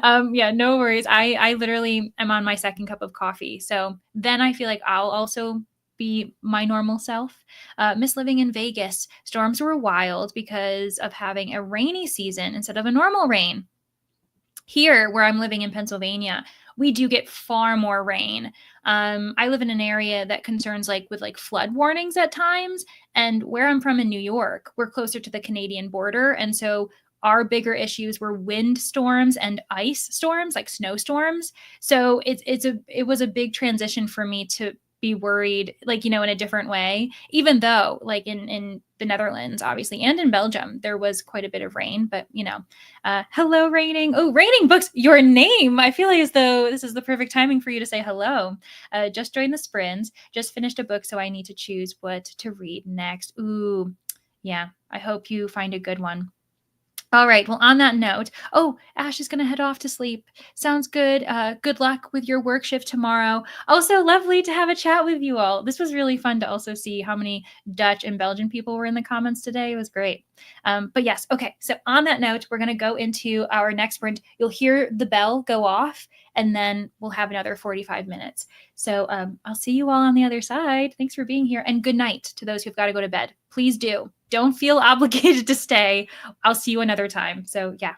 Yeah, no worries. I literally am on my second cup of coffee. So then I feel like I'll also be my normal self. Miss living in Vegas. Storms were wild because of having a rainy season instead of a normal rain. Here, where I'm living in Pennsylvania, we do get far more rain. I live in an area that concerns like with like flood warnings at times, and where I'm from in New York, we're closer to the Canadian border, and so our bigger issues were wind storms and ice storms, like snowstorms. So it was a big transition for me to be worried, like, in a different way, even though like in the Netherlands, obviously, and in Belgium, there was quite a bit of rain, but hello, Raining. Oh, Raining Books, your name. I feel like as though this is the perfect timing for you to say hello. Just joined the sprints, just finished a book, so I need to choose what to read next. Ooh, yeah, I hope you find a good one. All right. Well, on that note, oh, Ash is going to head off to sleep. Sounds good. Good luck with your work shift tomorrow. Also, lovely to have a chat with you all. This was really fun to also see how many Dutch and Belgian people were in the comments today. It was great. But yes, okay. So on that note, we're going to go into our next sprint. You'll hear the bell go off, and then we'll have another 45 minutes. So I'll see you all on the other side. Thanks for being here, and good night to those who've got to go to bed. Please do. Don't feel obligated to stay. I'll see you another time. So, yeah.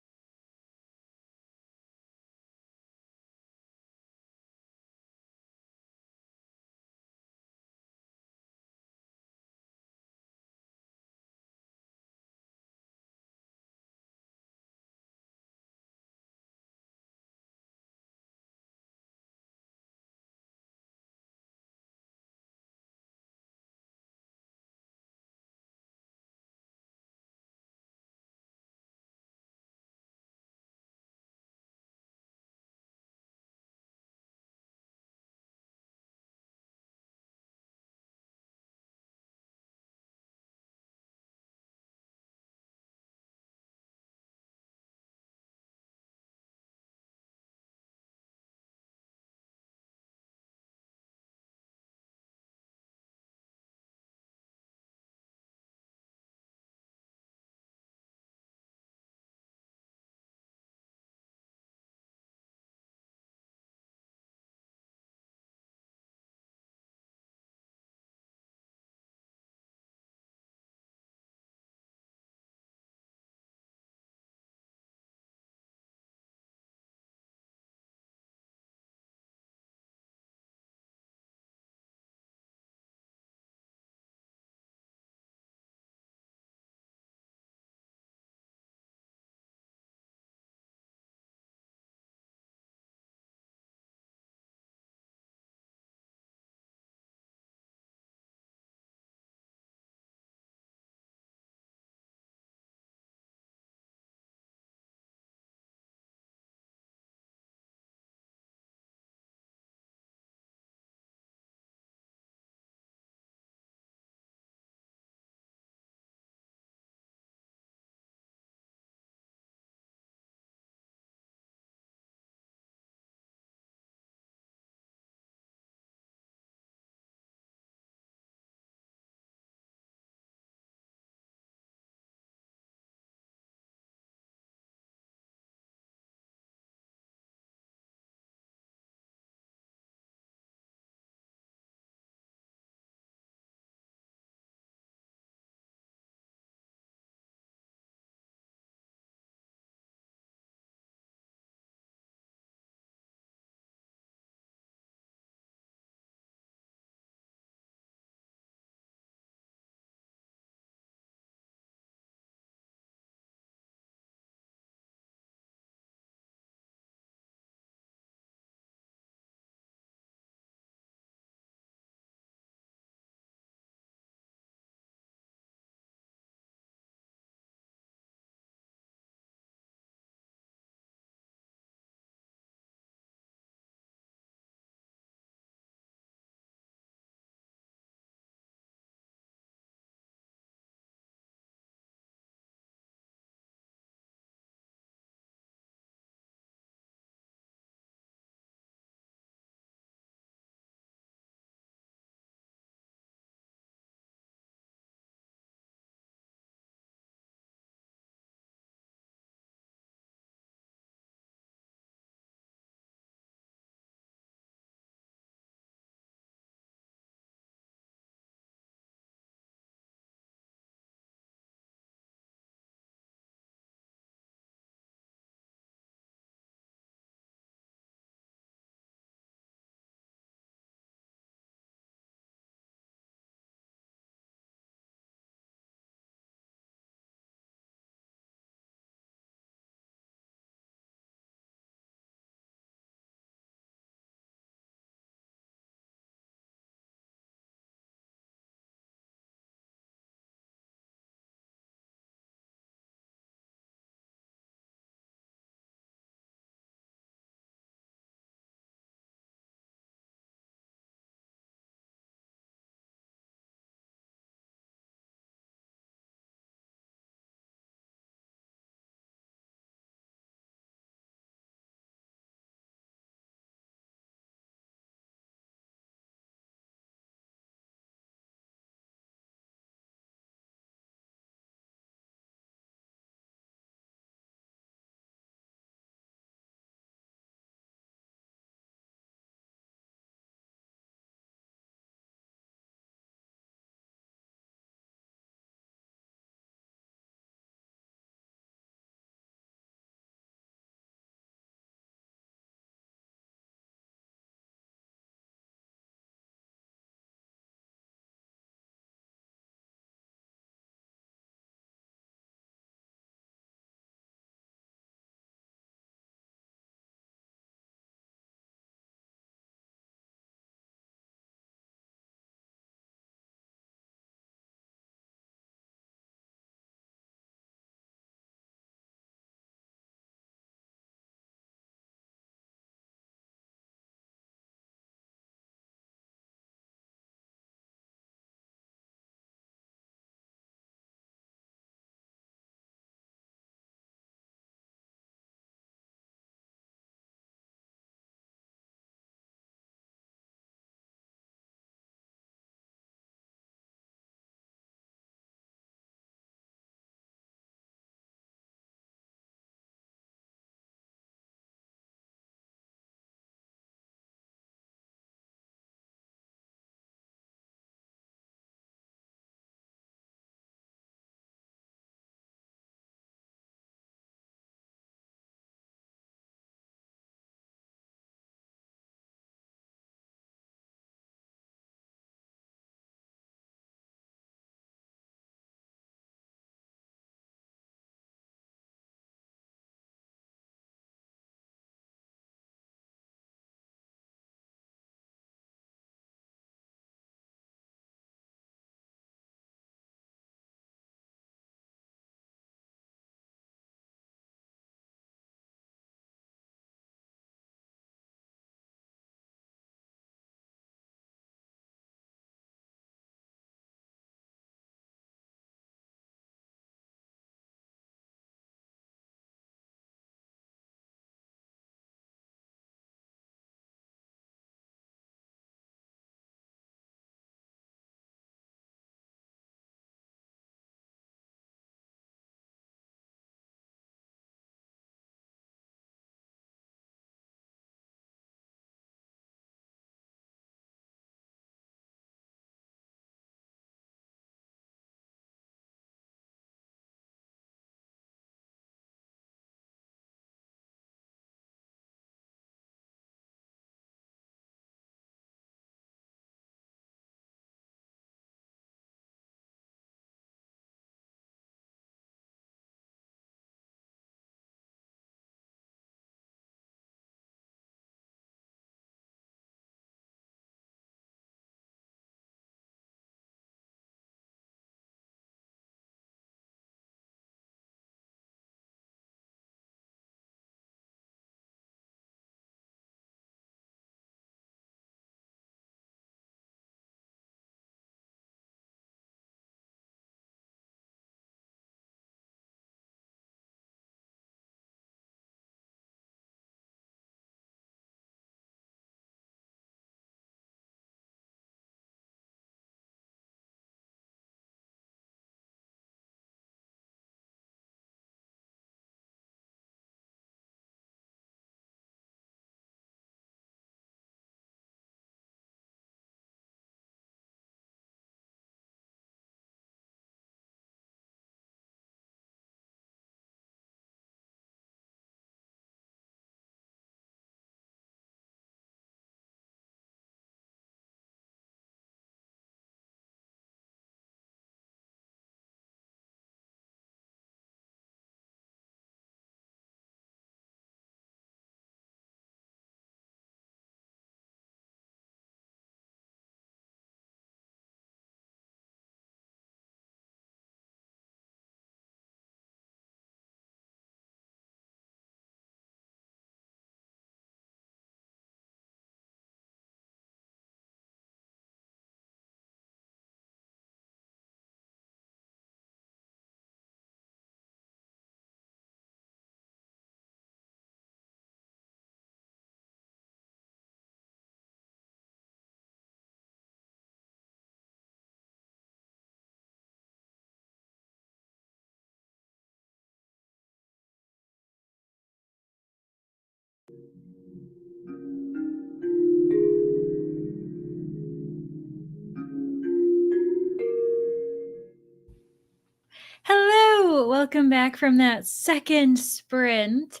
Hello, welcome back from that second sprint.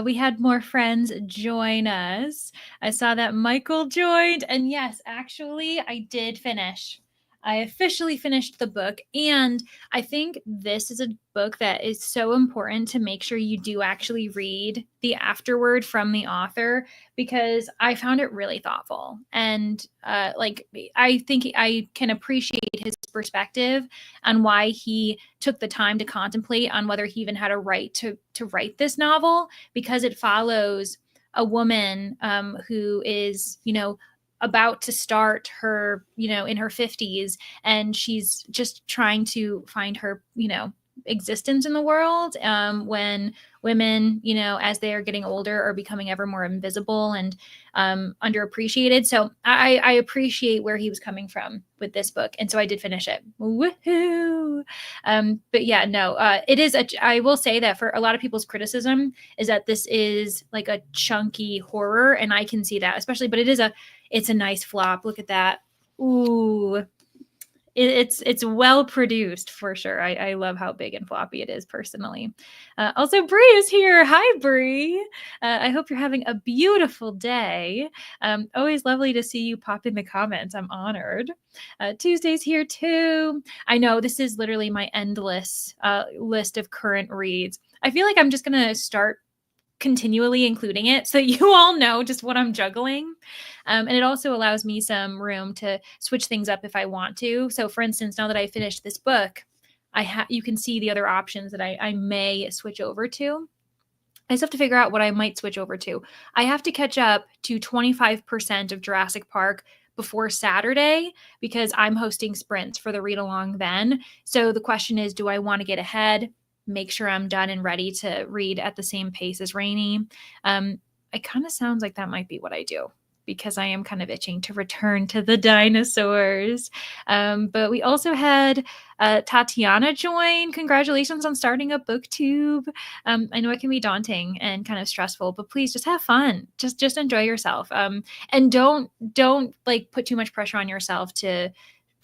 We had more friends join us. I saw that Michael joined, and yes, actually, I did finish. I officially finished the book, and I think this is a book that is so important to make sure you do actually read the afterword from the author because I found it really thoughtful. And I think I can appreciate his perspective on why he took the time to contemplate on whether he even had a right to write this novel, because it follows a woman who is, about to start her, in her 50s, and she's just trying to find her, existence in the world, when women, as they are getting older, are becoming ever more invisible and underappreciated. So I appreciate where he was coming from with this book, and so I did finish it. Woohoo! But yeah, no, it is. I will say that for a lot of people's criticism is that this is like a chunky horror, and I can see that, especially. But it's a nice flop. Look at that. Ooh, it's well produced for sure. I love how big and floppy it is personally. Also, Bree is here. Hi, Bree. I hope you're having a beautiful day. Always lovely to see you pop in the comments. I'm honored. Tuesday's here too. I know this is literally my endless list of current reads. I feel like I'm just gonna start continually including it so you all know just what I'm juggling. And it also allows me some room to switch things up if I want to. So for instance, now that I finished this book, you can see the other options that I may switch over to. I just have to figure out what I might switch over to. I have to catch up to 25% of Jurassic Park before Saturday because I'm hosting sprints for the read along then. So the question is, do I want to get ahead, make sure I'm done and ready to read at the same pace as Rainy? It kind of sounds like that might be what I do because I am kind of itching to return to the dinosaurs. But we also had Tatiana join. Congratulations on starting a booktube. I know it can be daunting and kind of stressful, but please just have fun. Just enjoy yourself. And don't like put too much pressure on yourself to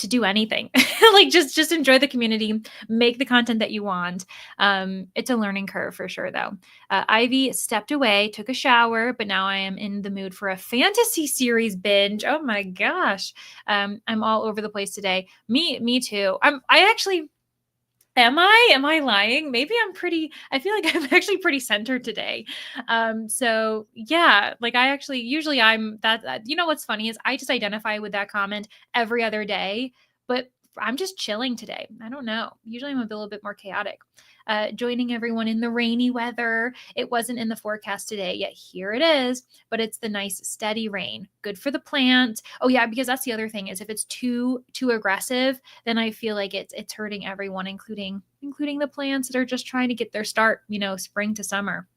do anything. Like just enjoy the community, make the content that you want. It's a learning curve for sure though. Ivy stepped away, took a shower, but now I am in the mood for a fantasy series binge. Oh my gosh. I'm all over the place today. Me too. I actually Am I lying? Maybe I feel like I'm actually pretty centered today. So yeah, like I actually, usually I'm you know, what's funny is I just identify with that comment every other day, but I'm just chilling today. I don't know. Usually I'm a little bit more chaotic. Joining everyone in the rainy weather. It wasn't in the forecast today, yet here it is, but it's the nice steady rain. Good for the plant. Oh yeah, because that's the other thing is if it's too aggressive, then I feel like it's hurting everyone, including the plants that are just trying to get their start, spring to summer.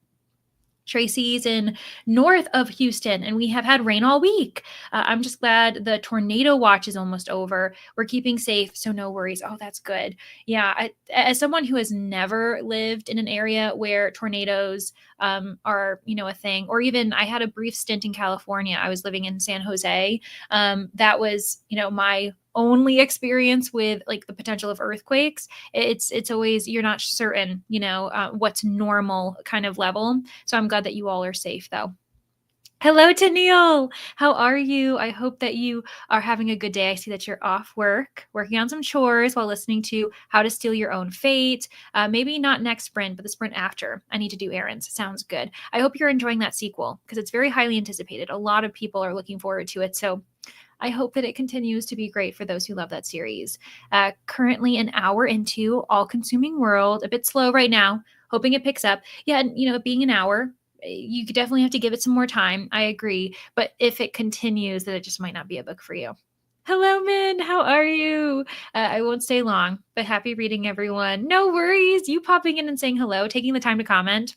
Tracy's in north of Houston, and we have had rain all week. I'm just glad the tornado watch is almost over. We're keeping safe, so no worries. Oh, that's good. Yeah, as someone who has never lived in an area where tornadoes are, a thing, or even I had a brief stint in California. I was living in San Jose. That was, my only experience with like the potential of earthquakes. It's always, you're not certain, what's normal kind of level. So I'm glad that you all are safe though. Hello, Tennille. How are you? I hope that you are having a good day. I see that you're off work, working on some chores while listening to How to Steal Your Own Fate. Maybe not next sprint, but the sprint after. I need to do errands. Sounds good. I hope you're enjoying that sequel because it's very highly anticipated. A lot of people are looking forward to it. So I hope that it continues to be great for those who love that series. Currently an hour into All Consuming World, a bit slow right now, hoping it picks up. Yeah, and being an hour, you could definitely have to give it some more time. I agree. But if it continues, then it just might not be a book for you. Hello, Min. How are you? I won't stay long, but happy reading, everyone. No worries. You popping in and saying hello, taking the time to comment.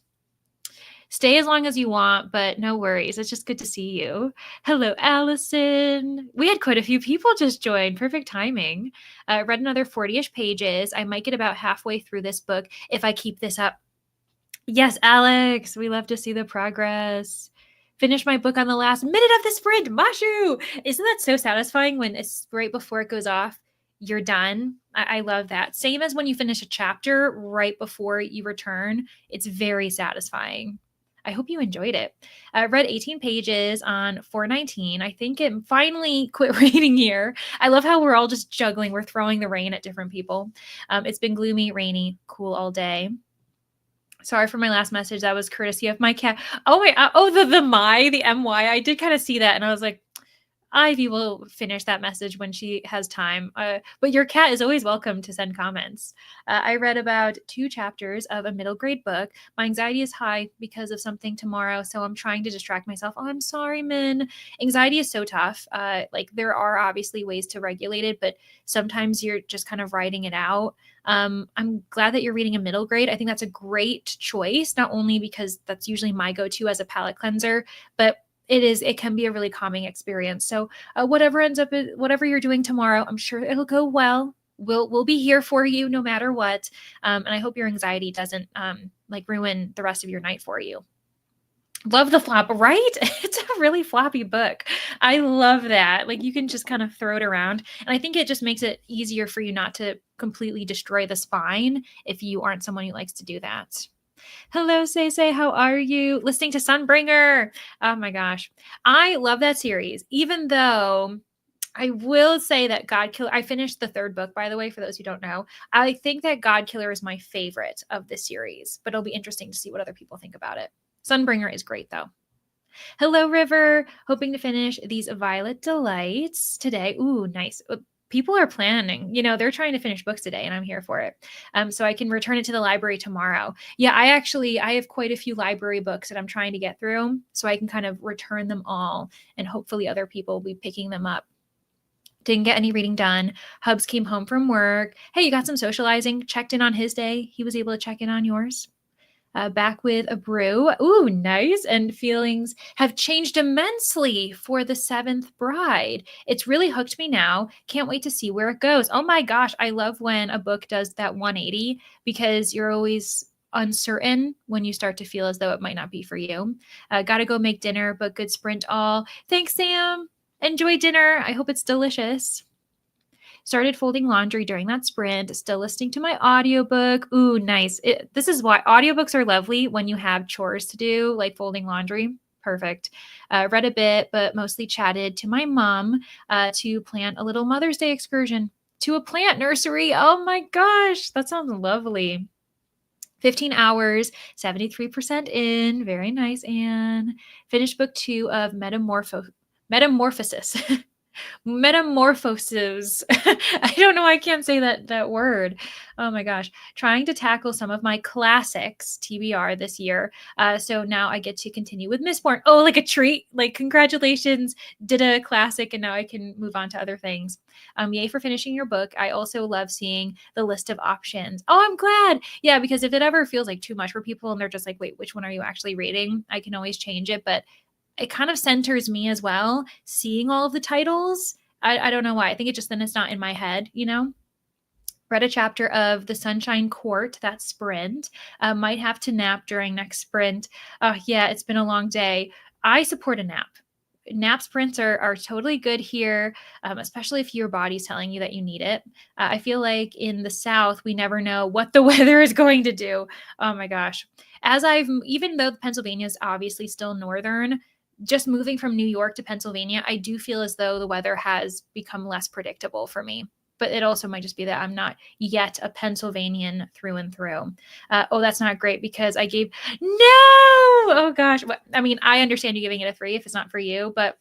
Stay as long as you want, but no worries. It's just good to see you. Hello, Allison. We had quite a few people just join. Perfect timing. Read another 40-ish pages. I might get about halfway through this book if I keep this up. Yes, Alex. We love to see the progress. Finish my book on the last minute of the sprint. Mashu! Isn't that so satisfying when it's right before it goes off? You're done. I love that. Same as when you finish a chapter right before you return. It's very satisfying. I hope you enjoyed it. I read 18 pages on 419. I think it finally quit raining here. I love how we're all just juggling. We're throwing the rain at different people. It's been gloomy, rainy, cool all day. Sorry for my last message. That was courtesy of my cat. Oh, wait. The MY. I did kind of see that. And I was like, Ivy will finish that message when she has time. But your cat is always welcome to send comments. I read about 2 chapters of a middle grade book. My anxiety is high because of something tomorrow, so I'm trying to distract myself. Oh, I'm sorry, Min. Anxiety is so tough. Like there are obviously ways to regulate it, but sometimes you're just kind of writing it out. I'm glad that you're reading a middle grade. I think that's a great choice, not only because that's usually my go-to as a palate cleanser, but it can be a really calming experience. So whatever you're doing tomorrow, I'm sure it'll go well. We'll be here for you no matter what. And I hope your anxiety doesn't ruin the rest of your night for you. Love the flop, right? It's a really floppy book. I love that. Like you can just kind of throw it around. And I think it just makes it easier for you not to completely destroy the spine if you aren't someone who likes to do that. Hello, Say, how are you? Listening to Sunbringer. Oh my gosh. I love that series, even though I will say that God Killer, I finished the 3rd book, by the way, for those who don't know. I think that God Killer is my favorite of the series, but it'll be interesting to see what other people think about it. Sunbringer is great, though. Hello, River. Hoping to finish these Violet Delights today. Ooh, nice. People are planning, they're trying to finish books today and I'm here for it. So I can return it to the library tomorrow. Yeah, I have quite a few library books that I'm trying to get through so I can kind of return them all and hopefully other people will be picking them up. Didn't get any reading done. Hubs came home from work. Hey, you got some socializing, checked in on his day. He was able to check in on yours. Back with a brew. Ooh, nice. And feelings have changed immensely for The 7th Bride. It's really hooked me now. Can't wait to see where it goes. Oh my gosh, I love when a book does that 180 because you're always uncertain when you start to feel as though it might not be for you. Gotta go make dinner, but good sprint all. Thanks, Sam. Enjoy dinner. I hope it's delicious. Started folding laundry during that sprint, still listening to my audiobook. Ooh, nice. This is why audiobooks are lovely when you have chores to do, like folding laundry. Perfect. Read a bit, but mostly chatted to my mom to plan a little Mother's Day excursion to a plant nursery. Oh my gosh, that sounds lovely. 15 hours, 73% in. Very nice, Anne. Finished book 2 of Metamorphosis. Metamorphoses. I don't know. I can't say that word. Oh my gosh. Trying to tackle some of my classics TBR this year. So now I get to continue with Mistborn. Oh, like a treat. Like congratulations. Did a classic and now I can move on to other things. Yay for finishing your book. I also love seeing the list of options. Oh, I'm glad. Yeah, because if it ever feels like too much for people and they're just like, wait, which one are you actually reading? I can always change it. But it kind of centers me as well, seeing all of the titles. I don't know why. I think then it's not in my head, Read a chapter of The Sunshine Court, that sprint. Might have to nap during next sprint. Yeah, it's been a long day. I support a nap. Nap sprints are totally good here, especially if your body's telling you that you need it. I feel like in the South, we never know what the weather is going to do. Oh my gosh. Even though Pennsylvania is obviously still northern, just moving from New York to Pennsylvania, I do feel as though the weather has become less predictable for me. But it also might just be that I'm not yet a Pennsylvanian through and through. Oh, that's not great because I gave no. Oh gosh. I mean, I understand you giving it a 3 if it's not for you, but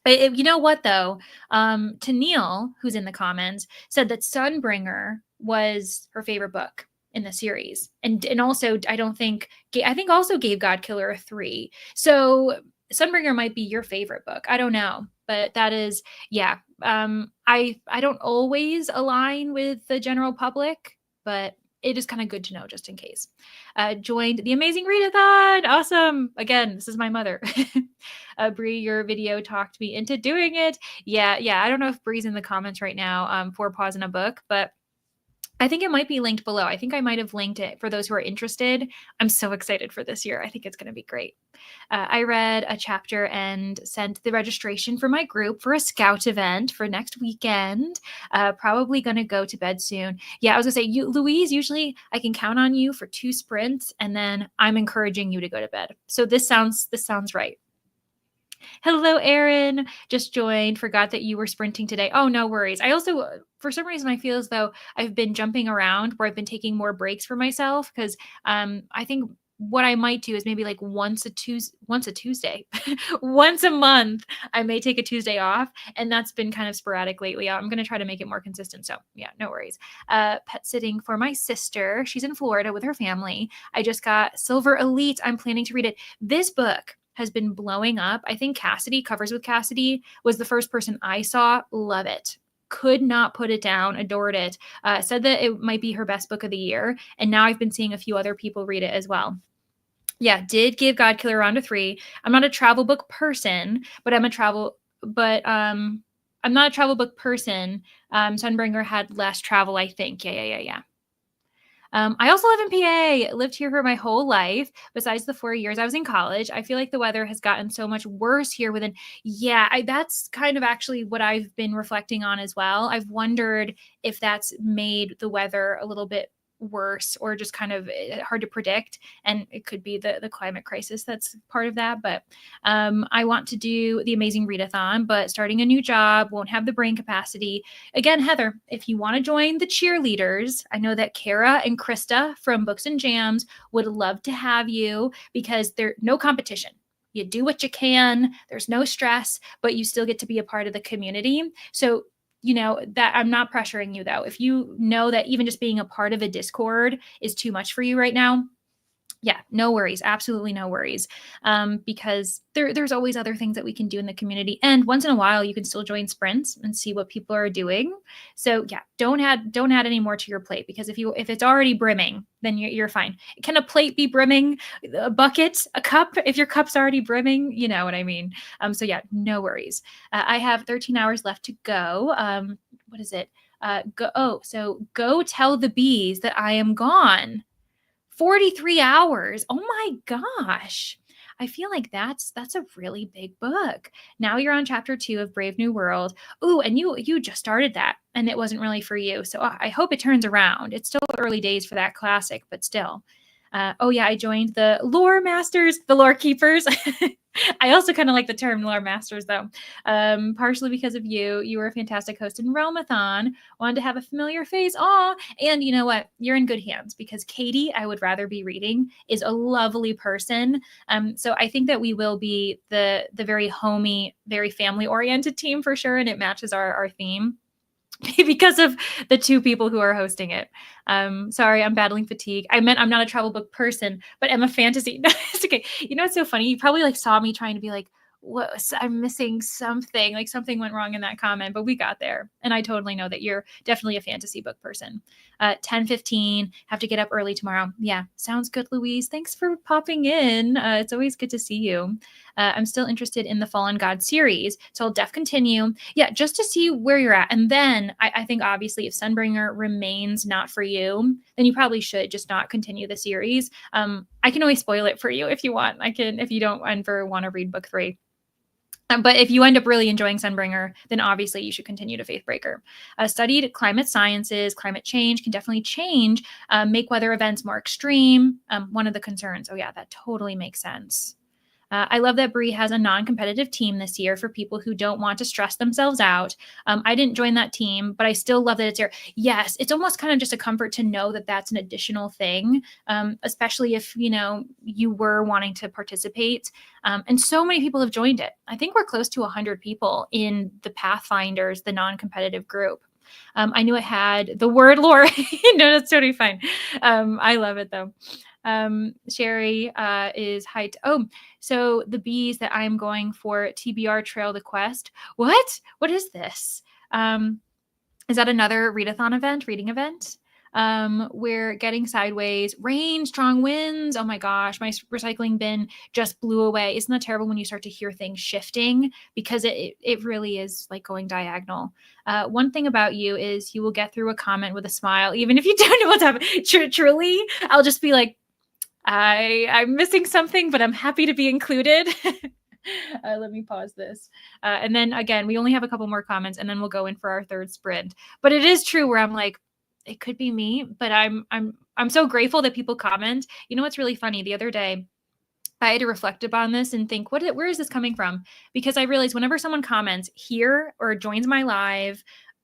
you know what though? Tennille, who's in the comments, said that Sunbringer was her favorite book in the series, and also I think also gave God Killer a 3. So Sunbringer might be your favorite book. I don't know, but that is, yeah. I don't always align with the general public, but it is kind of good to know just in case. Joined the amazing Readathon. Awesome. Again, this is my mother. Bree, your video talked me into doing it. Yeah. I don't know if Bree's in the comments right now for Pause in a Book, but I think it might be linked below. I think I might have linked it for those who are interested. I'm so excited for this year. I think it's going to be great. I read a chapter and sent the registration for my group for a scout event for next weekend. Probably going to go to bed soon. Yeah, I was going to say, Louise, usually I can count on you for 2 sprints, and then I'm encouraging you to go to bed. So this sounds right. Hello, Erin. Just joined. Forgot that you were sprinting today. Oh, no worries. I also, for some reason, I feel as though I've been jumping around where I've been taking more breaks for myself because I think what I might do is maybe like once a Tuesday, once a month, I may take a Tuesday off. And that's been kind of sporadic lately. I'm going to try to make it more consistent. So yeah, no worries. Pet sitting for my sister. She's in Florida with her family. I just got Silver Elite. I'm planning to read it. This book has been blowing up. I think Cassidy, Covers with Cassidy, was the first person I saw. Love it. Could not put it down. Adored it. Said that it might be her best book of the year. And now I've been seeing a few other people read it as well. Yeah, did give Godkiller around a 3. I'm not a travel book person, but I'm not a travel book person. Sunbringer had less travel, I think. Yeah. I also live in PA, lived here for my whole life. Besides the 4 years I was in college, I feel like the weather has gotten so much worse here that's kind of actually what I've been reflecting on as well. I've wondered if that's made the weather a little bit worse or just kind of hard to predict. And it could be the climate crisis that's part of that. But I want to do the amazing readathon, but starting a new job, won't have the brain capacity. Again, Heather, if you want to join the cheerleaders, I know that Kara and Krista from Books and Jams would love to have you because there's no competition. You do what you can. There's no stress, but you still get to be a part of the community. So that I'm not pressuring you though. If you know that even just being a part of a Discord is too much for you right now, yeah, no worries. Absolutely no worries. Because there's always other things that we can do in the community. And once in a while, you can still join sprints and see what people are doing. So yeah, don't add any more to your plate because if it's already brimming, then you're fine. Can a plate be brimming? A bucket, a cup? If your cup's already brimming, you know what I mean. So yeah, no worries. I have 13 hours left to go. What is it? Go tell the bees that I am gone. 43 hours. Oh my gosh. I feel like that's a really big book. Now you're on chapter 2 of Brave New World. Ooh, and you just started that and it wasn't really for you. So I hope it turns around. It's still early days for that classic, but still. I joined the Lore Masters, the Lorekeepers. I also kind of like the term Lore Masters, though, partially because of you. You were a fantastic host in Realmathon. Wanted to have a familiar face. Aw, and you know what? You're in good hands because Katie, I would rather be reading, is a lovely person. So I think that we will be the very homey, very family-oriented team for sure, and it matches our theme. Because of the 2 people who are hosting it. Sorry, I'm battling fatigue. I meant I'm not a travel book person, but am a fantasy. No, it's okay. You know what's so funny? You probably saw me trying to be like, what? I'm missing something. Like something went wrong in that comment, but we got there. And I totally know that you're definitely a fantasy book person. 10:15, have to get up early tomorrow. Yeah, sounds good, Louise. Thanks for popping in. It's always good to see you. I'm still interested in the Fallen God series, so I'll continue. Yeah, just to see where you're at. And then I think obviously if Sunbringer remains not for you, then you probably should just not continue the series. I can always spoil it for you if you want. I can, if you don't ever want to read book 3. But if you end up really enjoying Sunbringer, then obviously you should continue to Faithbreaker. Studied climate sciences, climate change can definitely change, make weather events more extreme. One of the concerns. Oh yeah, that totally makes sense. I love that Bree has a non-competitive team this year for people who don't want to stress themselves out. I didn't join that team, but I still love that it's here. Yes, it's almost kind of just a comfort to know that that's an additional thing, especially if, you were wanting to participate. And so many people have joined it. I think we're close to 100 people in the Pathfinders, the non-competitive group. I knew it had the word lore. No, that's totally fine. I love it though. Sherry is hyped. Oh, so the bees that I'm going for TBR Trail the Quest. What is this? Is that another readathon event, reading event? We're getting sideways. Rain, strong winds. Oh my gosh, my recycling bin just blew away. Isn't that terrible when you start to hear things shifting? Because it really is like going diagonal. One thing about you is you will get through a comment with a smile, even if you don't know what's happening. Truly, I'll just be like, I'm missing something, but I'm happy to be included. Let me pause this. And then again, we only have a couple more comments and then we'll go in for our third sprint. But it is true where I'm like, it could be me, but I'm so grateful that people comment. You know what's really funny? The other day, I had to reflect upon this and think, where is this coming from? Because I realized whenever someone comments here or joins my live,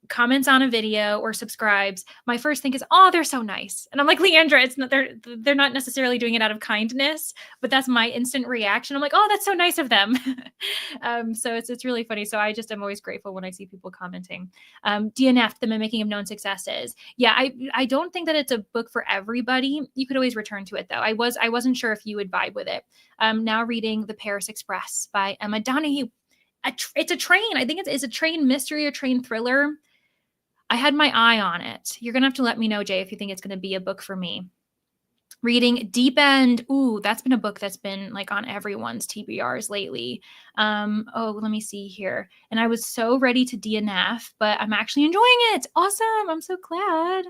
comments on a video or subscribes, my first thing is, oh, they're so nice. And I'm like, Leandra, it's not, they're not necessarily doing it out of kindness, but that's my instant reaction. I'm like, oh, that's so nice of them. So it's really funny. So I just am always grateful when I see people commenting. DNF, The Mimicking of Known Successes. Yeah, I don't think that it's a book for everybody. You could always return to it though. I wasn't sure if you would vibe with it. Now reading The Paris Express by Emma Donahue. It's a train. I think it's a train mystery or train thriller. I had my eye on it. You're going to have to let me know, Jay, if you think it's going to be a book for me. Reading Deep End. Ooh, that's been a book that's been like on everyone's TBRs lately. Let me see here. And I was so ready to DNF, but I'm actually enjoying it. Awesome. I'm so glad.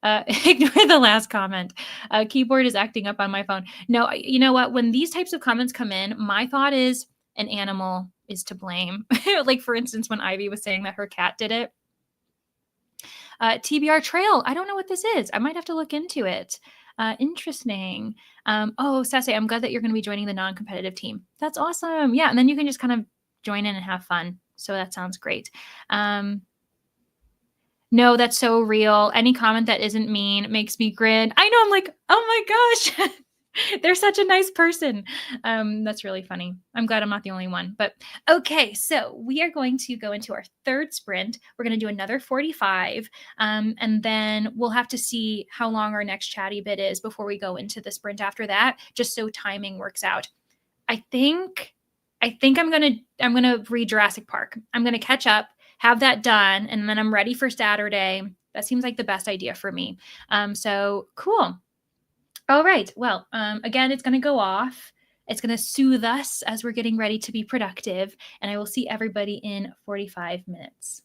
Ignore the last comment. Keyboard is acting up on my phone. No, you know what? When these types of comments come in, my thought is an animal is to blame. Like, for instance, when Ivy was saying that her cat did it. TBR Trail. I don't know what this is. I might have to look into it. Interesting. Sassy, I'm glad that you're going to be joining the non-competitive team. That's awesome. Yeah, and then you can just kind of join in and have fun. So that sounds great. No, that's so real. Any comment that isn't mean makes me grin. I know. I'm like, oh my gosh. They're such a nice person. That's really funny. I'm glad I'm not the only one. But okay, so we are going to go into our third sprint. We're going to do another 45, and then we'll have to see how long our next chatty bit is before we go into the sprint after that, just so timing works out. I think I'm gonna read Jurassic Park. I'm gonna catch up, have that done, and then I'm ready for Saturday. That seems like the best idea for me. So cool. All right. Well, again, it's going to go off. It's going to soothe us as we're getting ready to be productive. And I will see everybody in 45 minutes.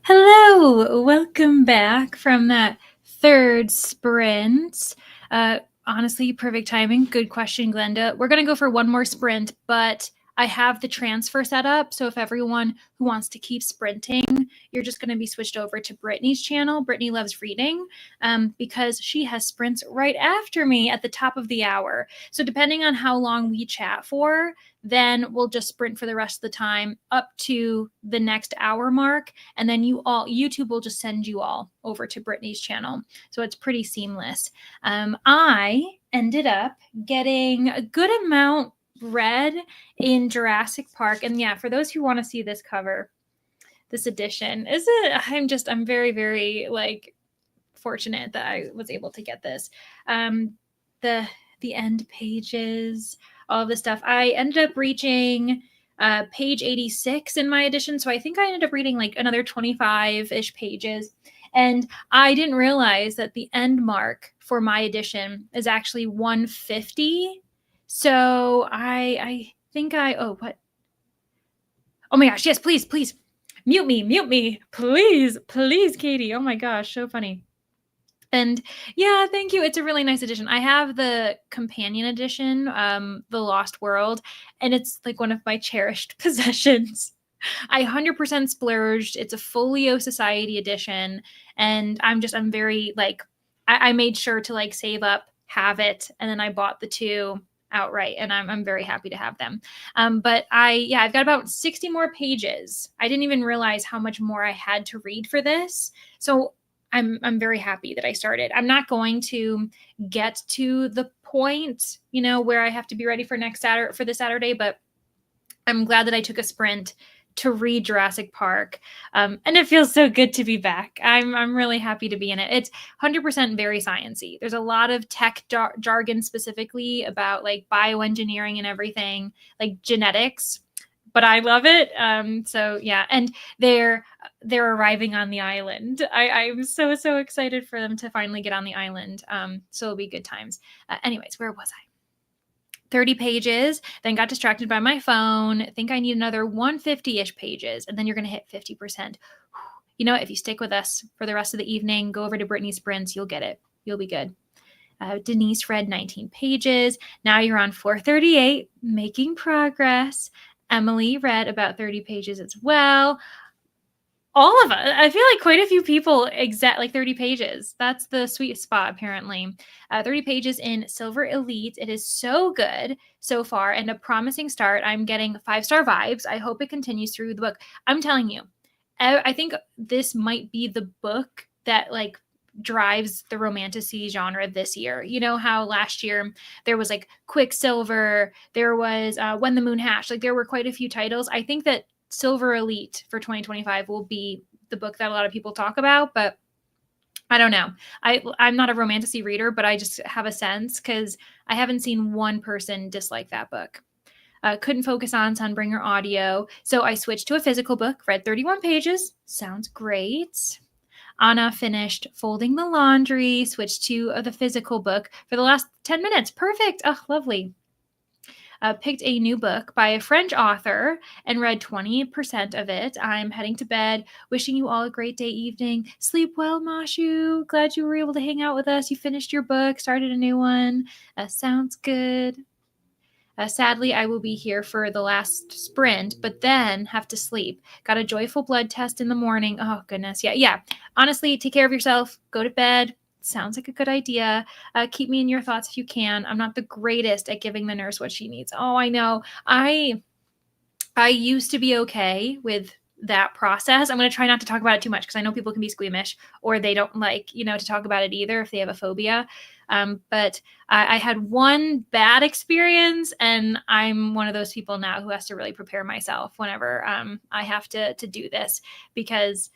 Hello, welcome back from that third sprint. Uh, Honestly, perfect timing. Good question, Glenda. We're going to go for one more sprint, but I have the transfer set up. So if everyone who wants to keep sprinting, you're just going to be switched over to Brittany's channel. Brittany loves reading because she has sprints right after me at the top of the hour. So depending on how long we chat for, then we'll just sprint for the rest of the time up to the next hour mark. And then YouTube will just send you all over to Brittany's channel. So it's pretty seamless. I ended up getting a good amount read in Jurassic Park. And yeah, for those who want to see this cover, this edition, I'm very, very fortunate that I was able to get this. The end pages, all of this stuff. I ended up reaching page 86 in my edition. So I think I ended up reading like another 25-ish pages. And I didn't realize that the end mark for my edition is actually 150. So I think what? Oh my gosh, yes, please. Mute me. Please, Katie. Oh my gosh, so funny. And yeah, thank you. It's a really nice edition. I have the companion edition, The Lost World, and it's like one of my cherished possessions. I 100% splurged. It's a Folio Society edition, and I'm very I made sure to save up, have it, and then I bought the two outright, and I'm very happy to have them. But I've got about 60 more pages. I didn't even realize how much more I had to read for this. So I'm very happy that I started. I'm not going to get to the point, where I have to be ready for this Saturday, but I'm glad that I took a sprint to read Jurassic Park. And it feels so good to be back. I'm really happy to be in it. It's 100% very sciencey. There's a lot of tech jargon specifically about bioengineering and everything, like genetics, but I love it. So yeah, and they're arriving on the island. I'm so excited for them to finally get on the island. So it'll be good times. Anyways, where was I? 30 pages, then got distracted by my phone. Think I need another 150-ish pages, and then you're going to hit 50%. If you stick with us for the rest of the evening, go over to Brittany's sprints, you'll get it. You'll be good. Denise read 19 pages. Now you're on 438, making progress. Emily read about 30 pages as well. All of us. I feel like quite a few people 30 pages. That's the sweet spot, apparently. 30 pages in Silver Elite. It is so good so far and a promising start. I'm getting 5-star vibes. I hope it continues through the book. I'm telling you, I think this might be the book that drives the romantasy genre this year. You know how last year there was Quicksilver, there was When the Moon Hatched. There were quite a few titles. I think that Silver Elite for 2025 will be the book that a lot of people talk about, but I don't know. I'm not a romantasy reader, but I just have a sense because I haven't seen one person dislike that book. Couldn't focus on Sunbringer audio, so I switched to a physical book, read 31 pages. Sounds great. Anna finished folding the laundry, switched to the physical book for the last 10 minutes. Perfect. Oh, lovely. Picked a new book by a French author and read 20% of it. I'm heading to bed. Wishing you all a great day, evening. Sleep well, Mashu. Glad you were able to hang out with us. You finished your book, started a new one. Sounds good. Sadly, I will be here for the last sprint, but then have to sleep. Got a joyful blood test in the morning. Oh, goodness. Yeah. Honestly, take care of yourself. Go to bed. Sounds like a good idea. Keep me in your thoughts if you can. I'm not the greatest at giving the nurse what she needs. Oh, I know. I used to be okay with that process. I'm going to try not to talk about it too much because I know people can be squeamish or they don't like, to talk about it either if they have a phobia. But I had one bad experience and I'm one of those people now who has to really prepare myself whenever I have to do this because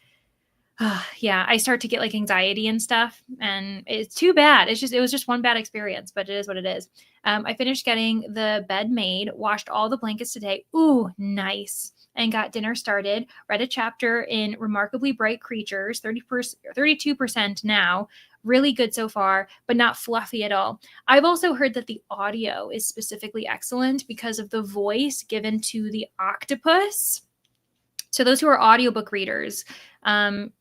I start to get anxiety and stuff and it's too bad. It was just one bad experience, but it is what it is. I finished getting the bed made, washed all the blankets today. Ooh, nice. And got dinner started, read a chapter in Remarkably Bright Creatures, 32% now. Really good so far, but not fluffy at all. I've also heard that the audio is specifically excellent because of the voice given to the octopus. So those who are audiobook readers,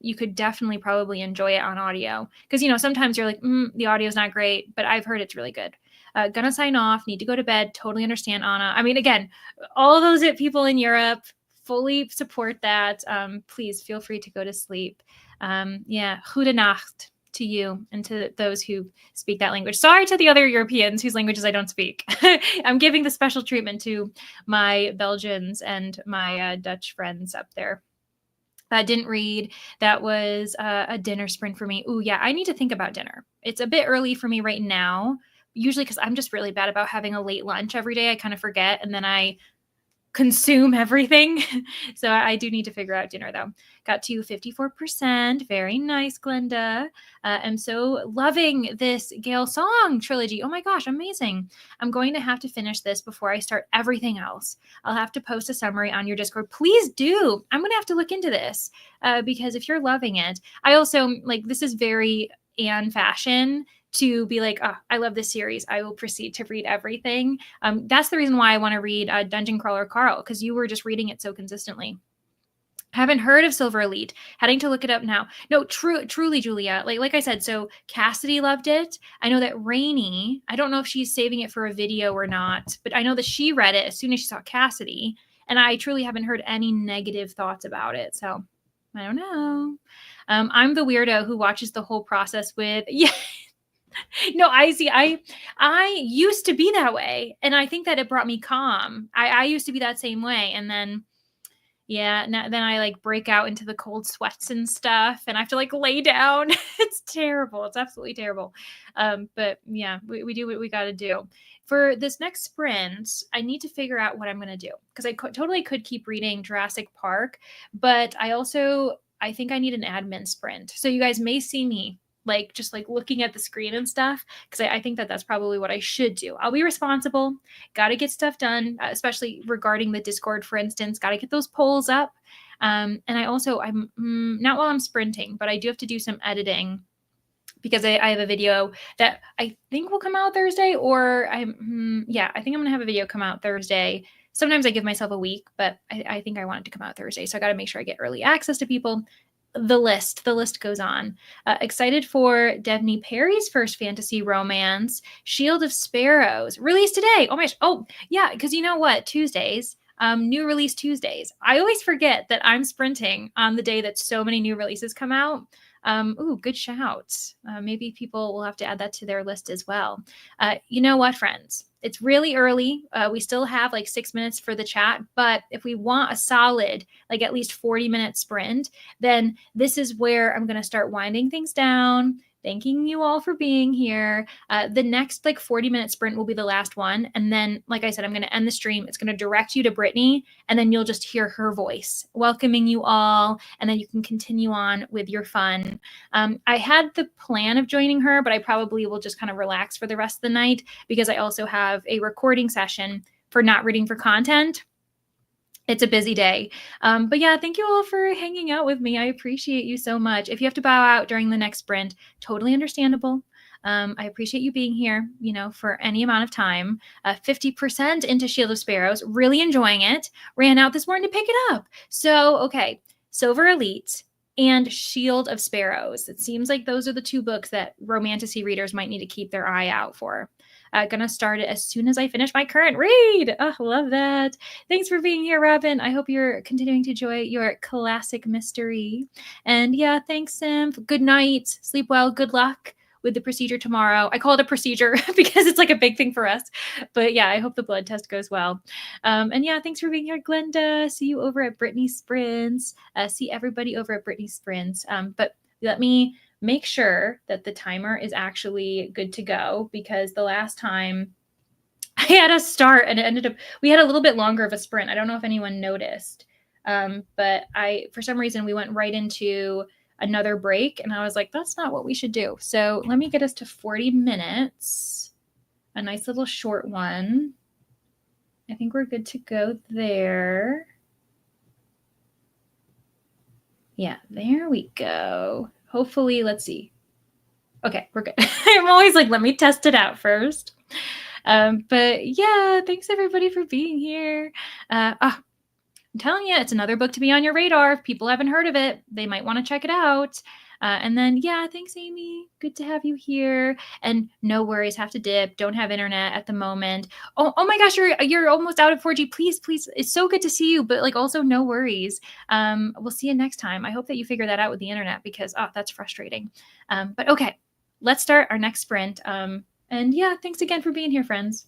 you could definitely probably enjoy it on audio. Because, sometimes you're like, the audio's not great, but I've heard it's really good. Gonna sign off, need to go to bed. Totally understand, Anna. I mean, again, all those people in Europe fully support that. Please feel free to go to sleep. Goede Nacht to you and to those who speak that language. Sorry to the other Europeans whose languages I don't speak. I'm giving the special treatment to my Belgians and my Dutch friends up there. I didn't read. That was a dinner sprint for me. Ooh, yeah, I need to think about dinner. It's a bit early for me right now, usually because I'm just really bad about having a late lunch every day. I kind of forget, and then I consume everything. So I do need to figure out dinner though. Got to 54%. Very nice, Glenda. I'm so loving this Gale Song trilogy. Oh my gosh, amazing. I'm going to have to finish this before I start everything else. I'll have to post a summary on your Discord. Please do. I'm going to have to look into this because if you're loving it, I also this is very Anne fashion to be like, oh, I love this series. I will proceed to read everything. That's the reason why I want to read Dungeon Crawler Carl, because you were just reading it so consistently. Haven't heard of Silver Elite. Heading to look it up now. No, truly, Julia. Like I said, so Cassidy loved it. I know that Rainey, I don't know if she's saving it for a video or not, but I know that she read it as soon as she saw Cassidy, and I truly haven't heard any negative thoughts about it. So I don't know. I'm the weirdo who watches the whole process with No, I see. I used to be that way, and I think that it brought me calm. I used to be that same way, and then then I break out into the cold sweats and stuff, and I have to lay down. It's terrible. It's absolutely terrible. But yeah, we do what we got to do. For this next sprint, I need to figure out what I'm going to do, because I totally could keep reading Jurassic Park, but I think I need an admin sprint. So you guys may see me just looking at the screen and stuff, because I think that that's probably what I should do. I'll be responsible, got to get stuff done, especially regarding the Discord, for instance, got to get those polls up. And I'm not while I'm sprinting, but I do have to do some editing, because I have a video that I think will come out Thursday, or I think I'm going to have a video come out Thursday. Sometimes I give myself a week, but I think I want it to come out Thursday. So I got to make sure I get early access to people. The list goes on. Excited for Devney Perry's first fantasy romance, Shield of Sparrows, released today. Oh my gosh. Oh yeah, because you know what? Tuesdays, new release Tuesdays. I always forget that I'm sprinting on the day that so many new releases come out. Good shout. Maybe people will have to add that to their list as well. You know what, friends? It's really early. We still have 6 minutes for the chat, but if we want a solid, at least 40-minute sprint, then this is where I'm going to start winding things down. Thanking you all for being here. The next 40-minute sprint will be the last one. And then, like I said, I'm going to end the stream. It's going to direct you to Brittany, and then you'll just hear her voice welcoming you all. And then you can continue on with your fun. I had the plan of joining her, but I probably will just kind of relax for the rest of the night, because I also have a recording session for Not Reading for Content. It's a busy day. But yeah, thank you all for hanging out with me. I appreciate you so much. If you have to bow out during the next sprint, totally understandable. I appreciate you being here, for any amount of time. 50% into Shield of Sparrows, really enjoying it. Ran out this morning to pick it up. So, okay, Silver Elite and Shield of Sparrows. It seems like those are the two books that romantasy readers might need to keep their eye out for. Gonna start it as soon as I finish my current read. Oh, love that. Thanks for being here, Robin. I hope you're continuing to enjoy your classic mystery. And yeah, thanks, Sim. Good night. Sleep well. Good luck with the procedure tomorrow. I call it a procedure because it's a big thing for us. But yeah, I hope the blood test goes well. And yeah, thanks for being here, Glenda. See you over at Brittany Sprints. See everybody over at Brittany Sprints. But let me make sure that the timer is actually good to go, because the last time I had a start and it ended up, we had a little bit longer of a sprint. I don't know if anyone noticed, but for some reason, we went right into another break, and I was like, that's not what we should do. So let me get us to 40 minutes, a nice little short one. I think we're good to go there. Yeah, there we go. Hopefully, let's see. Okay, we're good. I'm always let me test it out first. But yeah, thanks everybody for being here. I'm telling you, it's another book to be on your radar. If people haven't heard of it, they might want to check it out. And then, yeah, thanks, Amy. Good to have you here. And no worries, have to dip. Don't have internet at the moment. Oh my gosh, you're almost out of 4G. Please, it's so good to see you. But like, also, no worries. We'll see you next time. I hope that you figure that out with the internet because that's frustrating. But okay, let's start our next sprint. And yeah, thanks again for being here, friends.